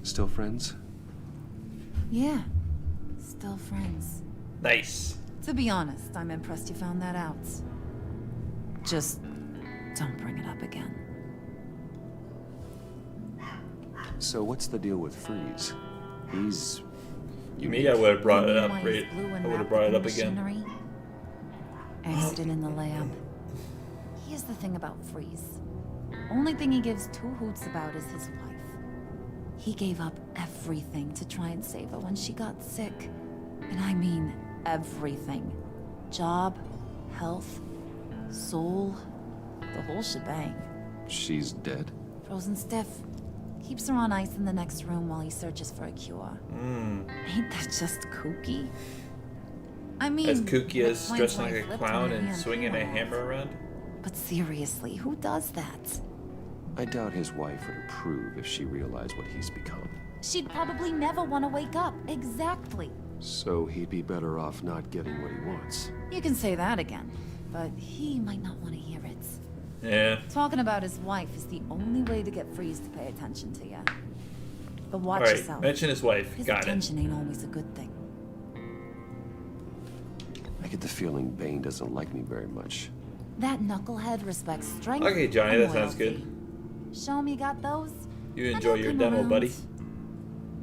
Still friends? Yeah, still friends. Nice. To be honest, I'm impressed you found that out. Just don't bring it up again. So what's the deal with Freeze? He's... Me, I would have brought it up. Why Right? he's blue I and would have wrapped brought in it up again. machinery? Accident in the lab. Here's the thing about Freeze. Only thing he gives two hoots about is his wife. He gave up everything to try and save her when she got sick. And I mean everything. Job, health, soul, the whole shebang. She's dead? Frozen stiff. Keeps her on ice in the next room while he searches for a cure. Ain't that just kooky? I mean, As kooky as Rick dressing Flame's like a wife clown flipped on and her hand swinging a too. hammer around? But seriously, who does that? I doubt his wife would approve if she realized what he's become. She'd probably never want to wake up. Exactly. So he'd be better off not getting what he wants. You can say that again, but he might not want to hear it. Yeah. Talking about his wife is the only way to get Freeze to pay attention to you. But watch Alright, yourself. mention his wife. His Got it. attention ain't always a good thing. I get the feeling Bane doesn't like me very much. That knucklehead respects strength. Okay, Johnny, and that sounds loyalty. good. Show me you got those. You and enjoy he'll your come demo, around. buddy.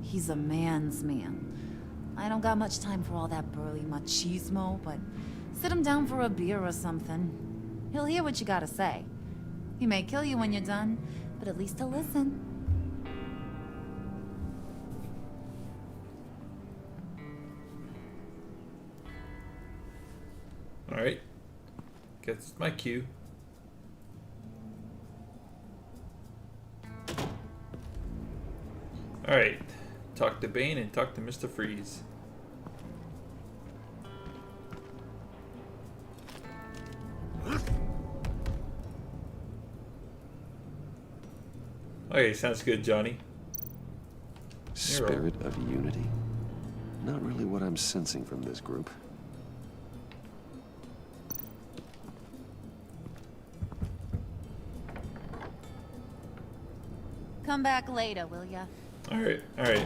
He's a man's man. I don't got much time for all that burly machismo, but sit him down for a beer or something. He'll hear what you gotta say. He may kill you when you're done, but at least he'll listen. Alright. Guess it's my cue. Alright. Talk to Bane and talk to Mr. Freeze. Okay, sounds good, Johnny. Spirit of unity? Not really what I'm sensing from this group. Come back later, will ya? Alright, alright.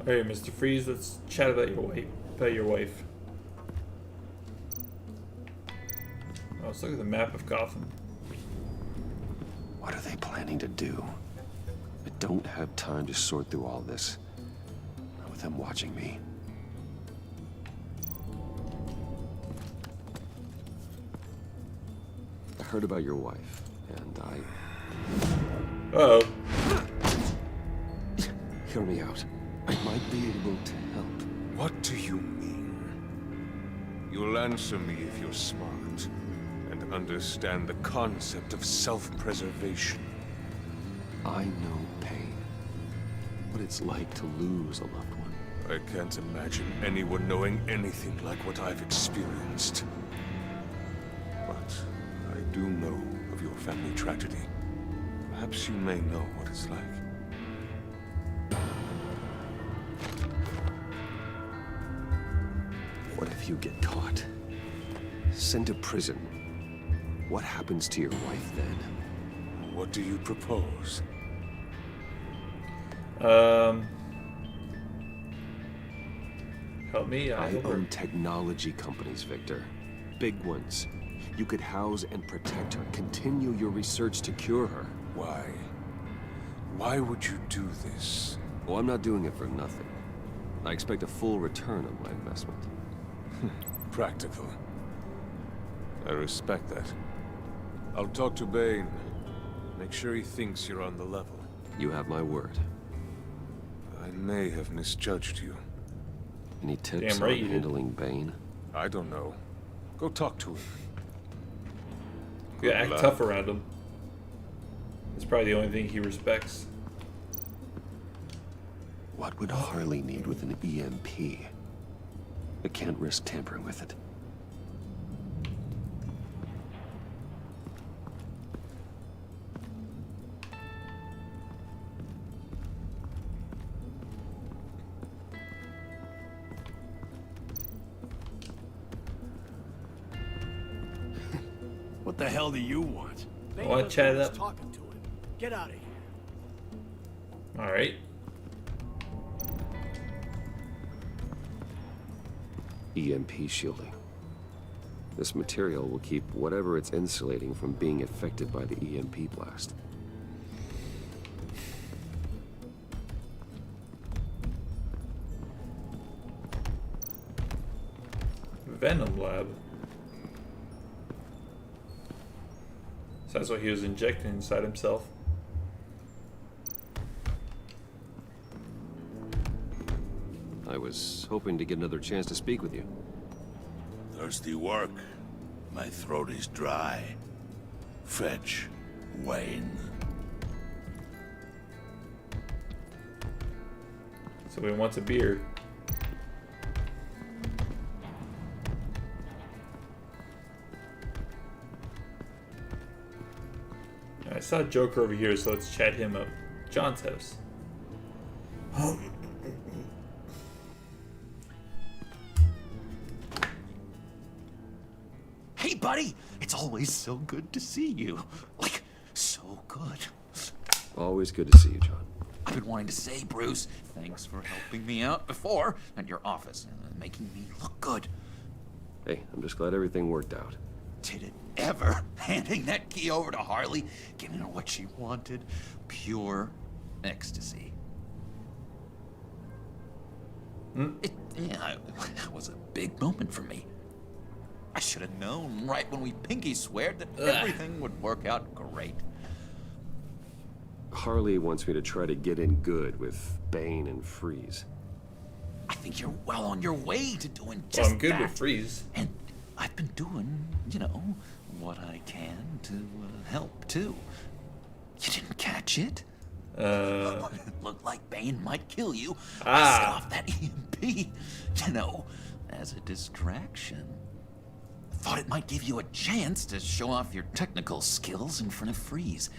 Alright, Mr. Freeze, let's chat about your wife. Oh, let's look at the map of Gotham. What are they planning to do? I don't have time to sort through all this. Not with them watching me. I heard about your wife. And Uh-oh. Hear me out. I might be able to help. What do you mean? You'll answer me if you're smart and understand the concept of self-preservation. I know pain. What it's like to lose a loved one. I can't imagine anyone knowing anything like what I've experienced. But I do know of your family tragedy. Perhaps you may know what it's like. What if you get caught? Sent to prison? What happens to your wife then? What do you propose? Help me. I own technology companies, Victor. Big ones. You could house and protect her. Continue your research to cure her. Why? Why would you do this? Well, I'm not doing it for nothing. I expect a full return on my investment. Practical. I respect that. I'll talk to Bane. Make sure he thinks you're on the level. You have my word. I may have misjudged you. Any tips on handling Bane? I don't know. Go talk to him. Yeah, act tough around him. It's probably the only thing he respects. What would Harley need with an EMP? I can't risk tampering with it. What the hell do you want? I want to chat it up. Talking to him. Get out of here. All right. EMP shielding. This material will keep whatever it's insulating from being affected by the EMP blast. Venom lab. So that's what he was injecting inside himself. I was hoping to get another chance to speak with you. Thirsty work. My throat is dry. Fetch Wayne. So he wants a beer. I saw Joker over here, so let's chat him up. John's house. Hey, buddy! It's always so good to see you. Like, so good. Always good to see you, John. I've been wanting to say, Bruce, thanks for helping me out before at your office and making me look good. Hey, I'm just glad everything worked out. Did it ever? Handing that key over to Harley, giving her what she wanted. Pure ecstasy. It was a big moment for me. I should have known right when we pinky sweared that everything would work out great. Harley wants me to try to get in good with Bane and Freeze. I think you're well on your way to doing just Well, I'm good that. with Freeze. And I've been doing, you know, what I can to help, too. You didn't catch it? It looked like Bane might kill you. I set off that EMP, you know, as a distraction. Thought it might give you a chance to show off your technical skills in front of Freeze.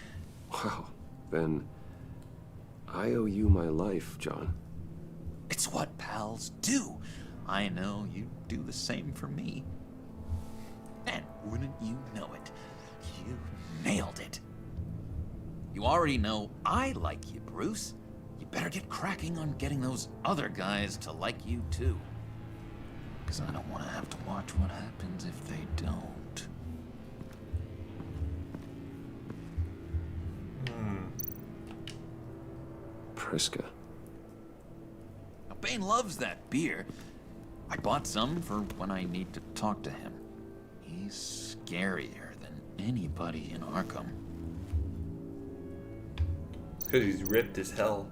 Wow. Then I owe you my life, John. It's what pals do. I know you do the same for me. And wouldn't you know it, you nailed it. You already know I like you, Bruce. You better get cracking on getting those other guys to like you too. Because I don't want to have to watch what happens if they don't. Priska. Now, Bane loves that beer. I bought some for when I need to talk to him. He's scarier than anybody in Arkham. Because he's ripped as hell.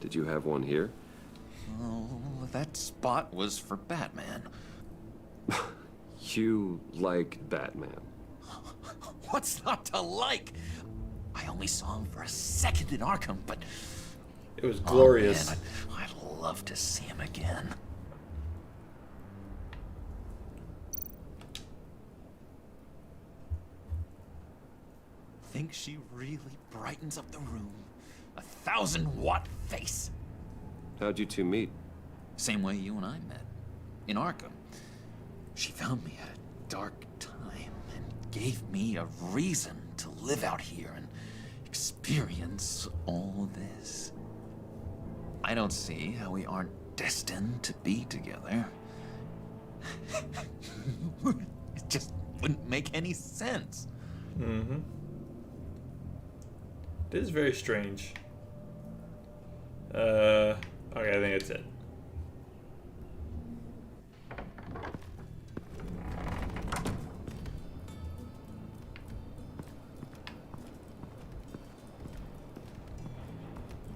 Did you have one here? Oh, that spot was for Batman. You like Batman? What's not to like? I only saw him for a second in Arkham, but... It was glorious. Oh, man, I'd love to see him again. Think she really brightens up the room? 1,000-watt face. How'd you two meet? Same way you and I met. In Arkham. She found me at a dark time and gave me a reason to live out here and experience all this. I don't see how we aren't destined to be together. It just wouldn't make any sense. Mm-hmm. It is very strange. Okay, I think that's it.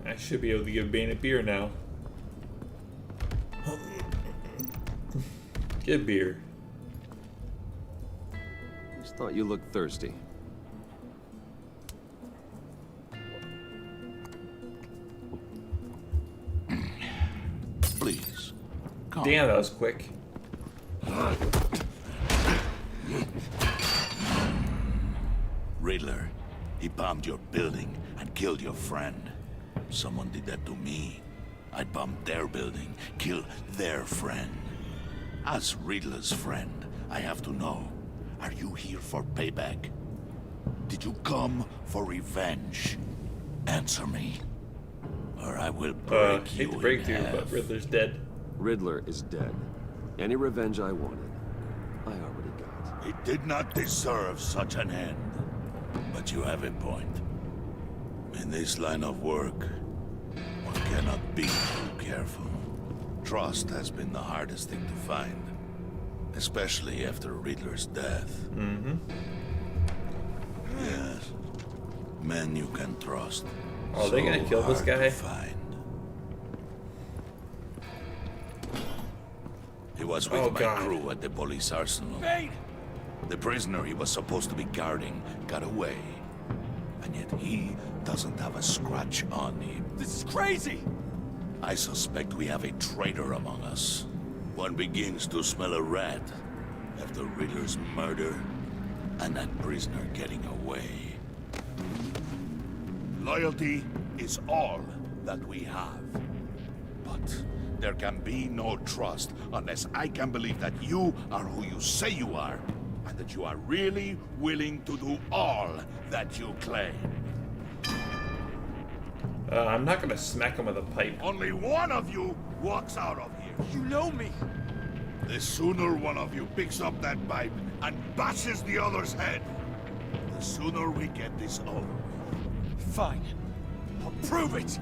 I should be able to give Bane a beer now. Get beer. Just thought you looked thirsty. Please. Damn, that was quick. Riddler, he bombed your building and killed your friend. Someone did that to me. I'd bomb their building, kill their friend. As Riddler's friend, I have to know, are you here for payback? Did you come for revenge? Answer me, or I will break hate you to break in you, half. but Riddler's dead. Riddler is dead. Any revenge I wanted, I already got. He did not deserve such an end. But you have a point. In this line of work, one cannot be too careful. Trust has been the hardest thing to find. Especially after Riddler's death. Mm-hmm. Yes. Men you can trust. Oh, they're gonna kill this hard guy? to find. He was with my crew at the police arsenal. Bane! The prisoner he was supposed to be guarding got away. And yet he doesn't have a scratch on him. This is crazy! I suspect we have a traitor among us. One begins to smell a rat after Riddler's murder and that prisoner getting away. Loyalty is all that we have. But there can be no trust unless I can believe that you are who you say you are, and that you are really willing to do all that you claim. I'm not gonna smack him with a pipe. Only one of you walks out of here. You know me. The sooner one of you picks up that pipe and bashes the other's head, the sooner we get this over. Fine. I'll prove it!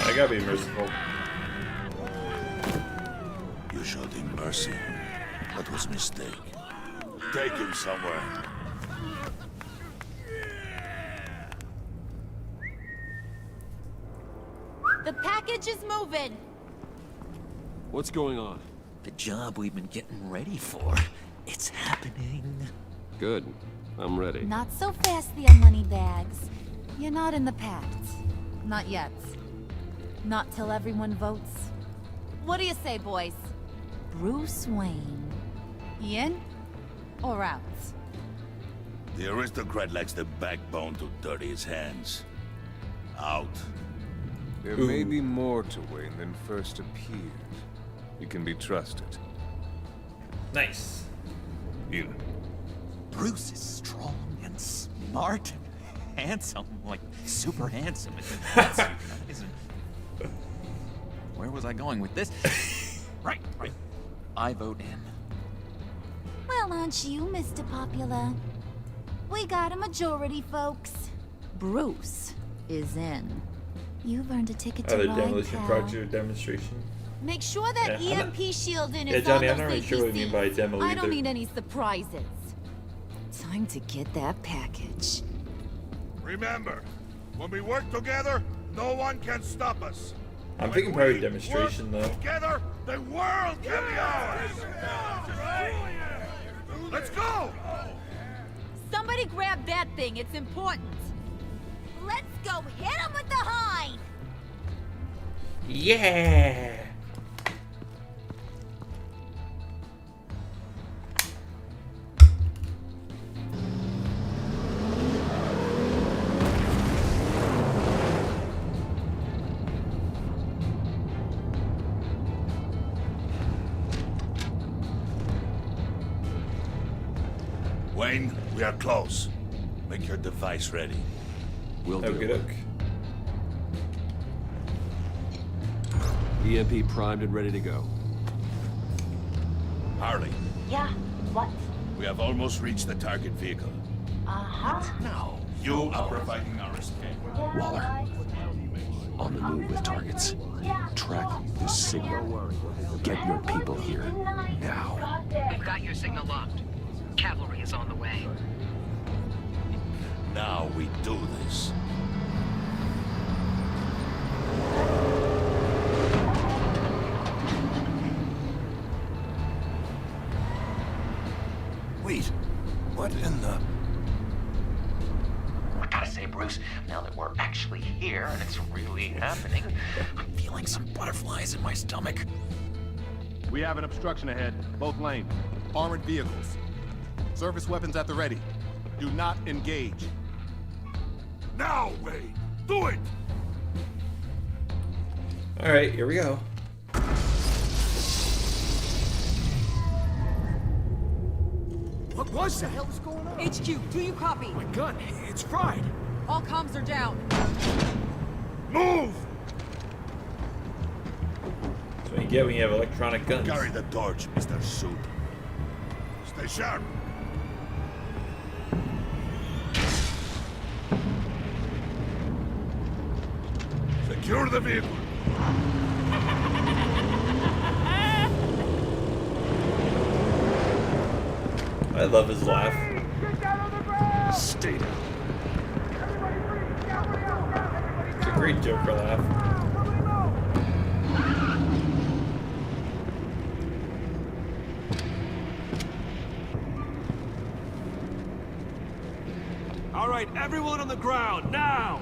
I gotta be merciful. You showed him mercy. That was a mistake. Take him somewhere. The package is moving. What's going on? The job we've been getting ready for. It's happening. Good. I'm ready. Not so fast, the money bags. You're not in the pact. Not yet. Not till everyone votes. What do you say, boys? Bruce Wayne. In or out? The aristocrat lacks the backbone to dirty his hands. Out. There may be more to Wayne than first appeared. You can be trusted. Nice. In. Bruce is strong and smart and handsome, like super handsome. Isn't where was I going with this? Right. I vote in. Well, aren't you, Mr. Popular? We got a majority, folks. Bruce is in. You've earned a ticket to Other ride, demolition pal. project demonstration. Make sure that Yeah, EMP shielding Yeah, is Johnny, on I'm not those really sure what you mean by APCs. demo I don't either. need any surprises. Time to get that package. Remember, when we work together, no one can stop us. I'm When thinking probably we demonstration work though. Together, the world can be ours. Let's go! Somebody grab that thing. It's important. Let's go hit him with the hind! Yeah. Wayne, we are close. Make your device ready. Will do. Okey doke. EMP primed and ready to go. Harley, Yeah, what? we have almost reached the target vehicle. Uh-huh. Now, you are providing our escape. Waller, on the move with targets. Track this signal. Get your people here. Now. We've got your signal locked. Cavalry is on the way. Now we do this. Wait, what in the... I gotta say, Bruce, now that we're actually here and it's really happening, I'm feeling some butterflies in my stomach. We have an obstruction ahead, both lanes. Armored vehicles. Service weapons at the ready. Do not engage. Now, Wayne, do it! All right, here we go. What was that? What the hell is going on? HQ, do you copy? My gun, it's fried. All comms are down. Move! That's what you get when you have electronic guns. Carry the torch, Mr. Soup. Stay sharp. Secure the vehicle. I love his laugh. Stay down. It's a great Joker laugh. All right, everyone on the ground, now!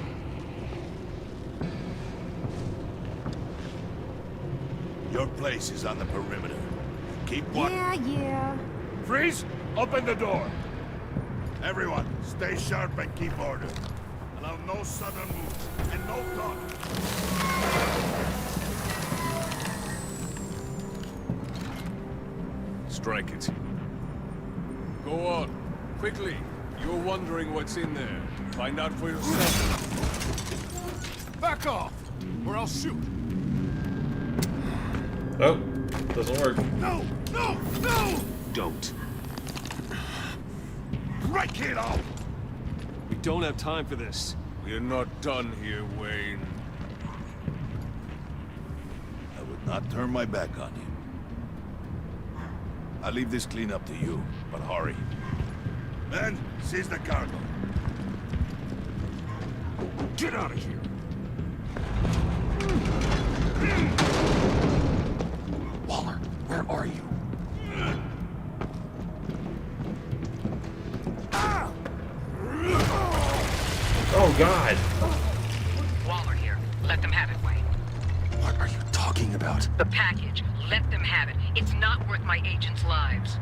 Your place is on the perimeter. Keep watch. Yeah. Freeze! Open the door. Everyone, stay sharp and keep order. Allow no sudden moves and no talking. Strike it. Go on. Quickly. You're wondering what's in there. Find out for yourself. Back off, or I'll shoot. Oh, doesn't work. No! No! No! Don't. Right, kiddo! We don't have time for this. We're not done here, Wayne. I would not turn my back on you. I'll leave this cleanup to you, but hurry. Men, seize the cargo. Get out of here. Waller, where are you? Oh God. Waller here. Let them have it, Wayne. What are you talking about? The package. Let them have it. It's not worth my agents' lives.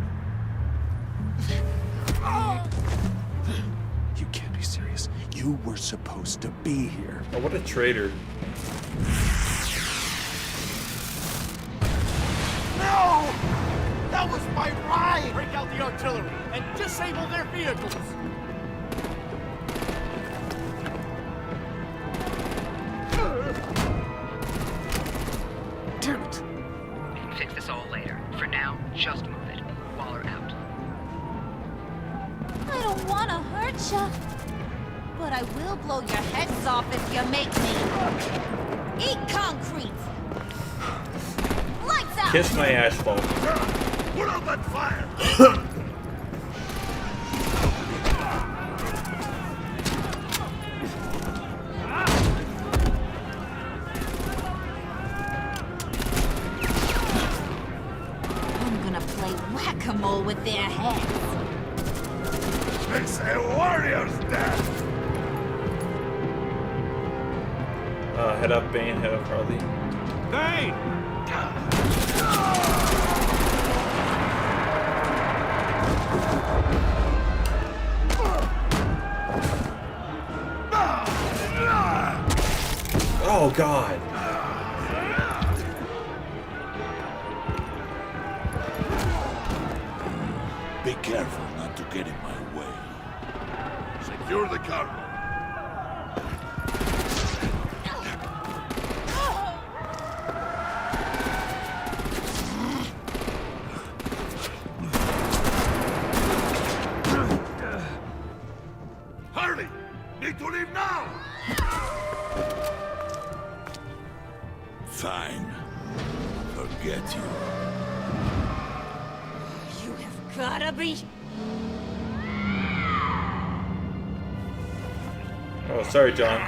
You can't be serious. You were supposed to be here. Oh, what a traitor. No! That was my ride! Break out the artillery and disable their vehicles! this all later. For now, just move it. Waller out. I don't want to hurt ya, but I will blow your heads off if you make me. Eat concrete. Lights out. Kiss my asphalt. Put out that fire! I'm gonna play whack-a-mole with their heads. It's a warrior's death! Head up, Bane. Head up, Harley. Bane! Oh, God. Be careful not to get in my way. Secure the cargo. Harley! Need to leave now! Fine. Forget you. You have gotta be... Oh, sorry, John.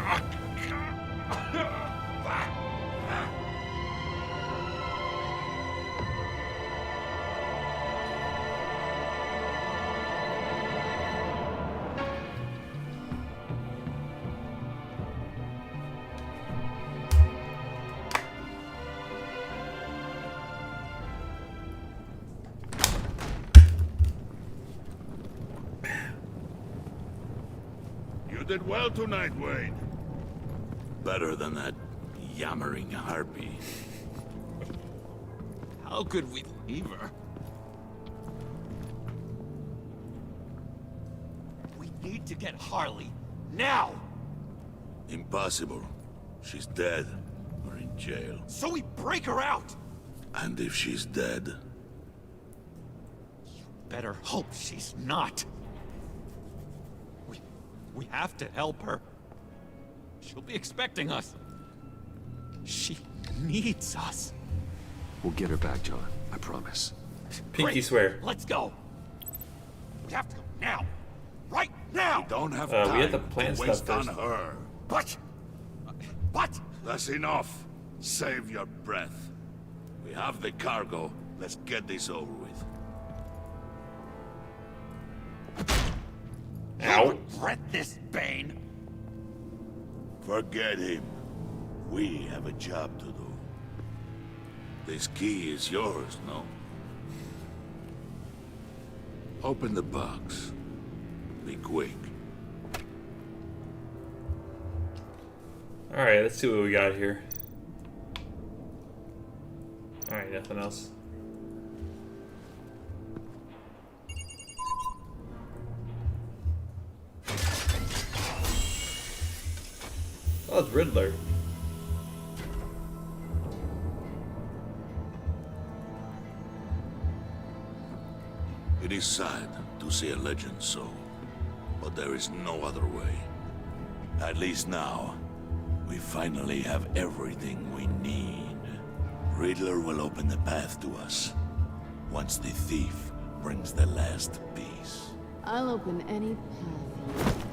You did well tonight, Wayne. Better than that yammering harpy. How could we leave her? We need to get Harley now! Impossible. She's dead or in jail. So we break her out! And if she's dead, Better hope she's not. We have to help her. She'll be expecting us. She needs us. We'll get her back, John. I promise. Pinky Great. swear. Let's go. We have to go now. Right now! we don't have We time have to plan to waste stuff on first. her. But... That's enough. Save your breath. We have the cargo. Let's get this over with. Ow. Regret this, Bane. Forget him. We have a job to do. This key is yours, no? Open the box. Be quick. Alright, let's see what we got here. Alright, nothing else. Oh, it's Riddler. It is sad to see a legend so, but there is no other way. At least now, we finally have everything we need. Riddler will open the path to us, once the thief brings the last piece. I'll open any path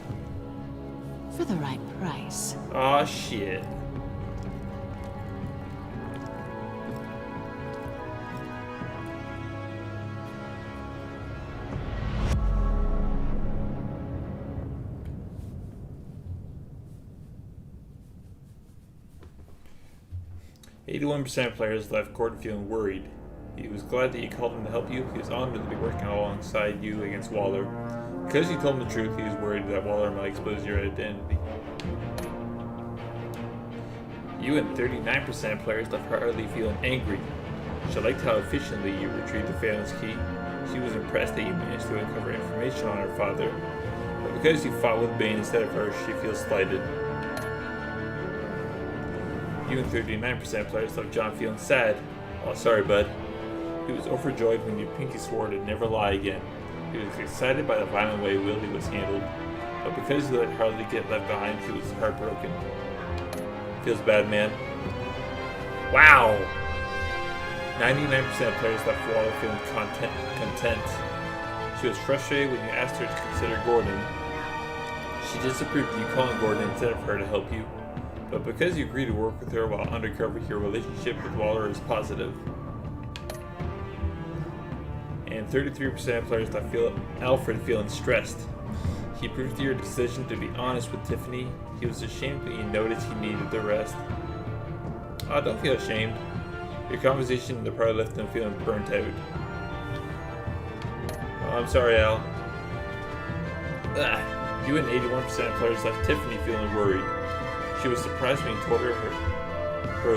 for the right price. Aw, shit. "81% of players left Gordon feeling worried. He was glad that you called him to help you. He was honored to be working alongside you against Waller. Because you told him the truth, he was worried that Waller might expose your identity. You and 39% of players left Harley feeling angry. She liked how efficiently you retrieved the Phantom's key. She was impressed that you managed to uncover information on her father. But because you fought with Bane instead of her, she feels slighted. You and 39% of players left John feeling sad. Oh, sorry, bud. He was overjoyed when you Pinky swore to never lie again. He was excited by the violent way Willie was handled, but because he let Harley get left behind, he was heartbroken. Feels bad, man. Wow! 99% of players left Waller feeling content. She was frustrated when you asked her to consider Gordon. She disapproved of you calling Gordon instead of her to help you. But because you agreed to work with her while undercover, your relationship with Waller is positive. And 33% of players left Alfred feeling stressed. He approved of your decision to be honest with Tiffany. He was ashamed when you noticed he needed the rest. Oh, don't feel ashamed. Your conversation in the party left him feeling burnt out. Oh, I'm sorry, Al. You and 81% of players left Tiffany feeling worried. She was surprised when you told her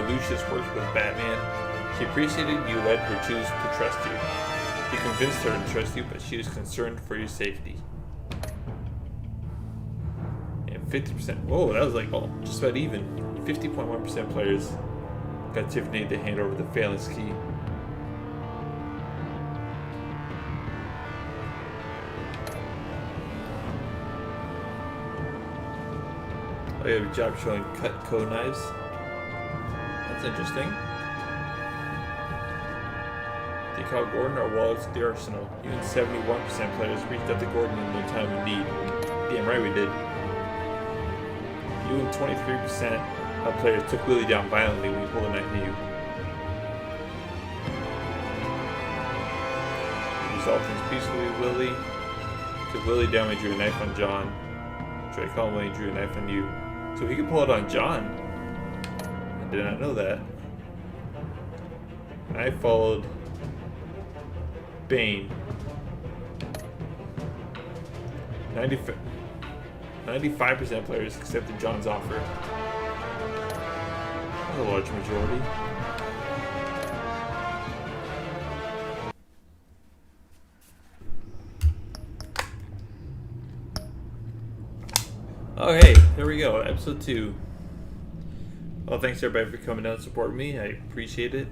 Lucius worked with Batman. She appreciated you let her choose to trust you. You convinced her to trust you, but she was concerned for your safety. And 50%, whoa, that was like just about even. 50.1% of players got Tiffany to hand over the Phalanx key. Oh, you have a job showing Cutco knives. That's interesting. Do you call Gordon or Wallace at the arsenal? You and 71% of players reached out to Gordon in their time of need. Damn right we did. You and 23% of players took Willie down violently when he pulled a knife at you. You resolved things peacefully with Willie. Took Willie down when he drew a knife on John. Tried to call him when he drew a knife on you. So he could pull it on John. I did not know that. I followed Bane. 95% of players accepted John's offer. That's a large majority. Okay, there we go. Episode 2. Well, thanks everybody for coming out and supporting me. I appreciate it.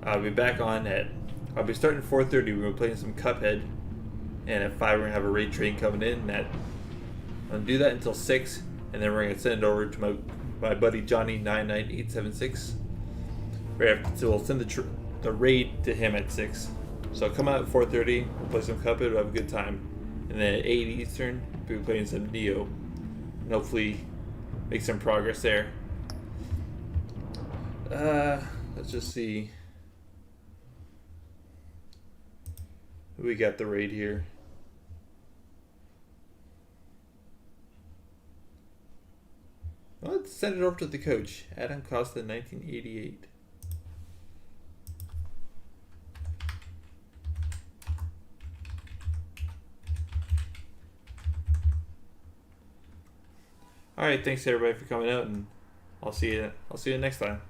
I'll be back on at... I'll be starting at 4:30. We're going to be playing some Cuphead. And at 5 we're going to have a raid train coming in. And I'm going to do that until 6. And then we're going to send it over to my buddy Johnny99876. We'll send the raid to him at 6. So come out at 4:30. We'll play some Cuphead. We'll have a good time. And then at 8 Eastern, we'll be playing some Neo. And hopefully make some progress there. Let's just see. We got the raid here. Well, let's send it over to the coach. Adam Costa, 1988. All right, thanks everybody for coming out, and I'll see you next time.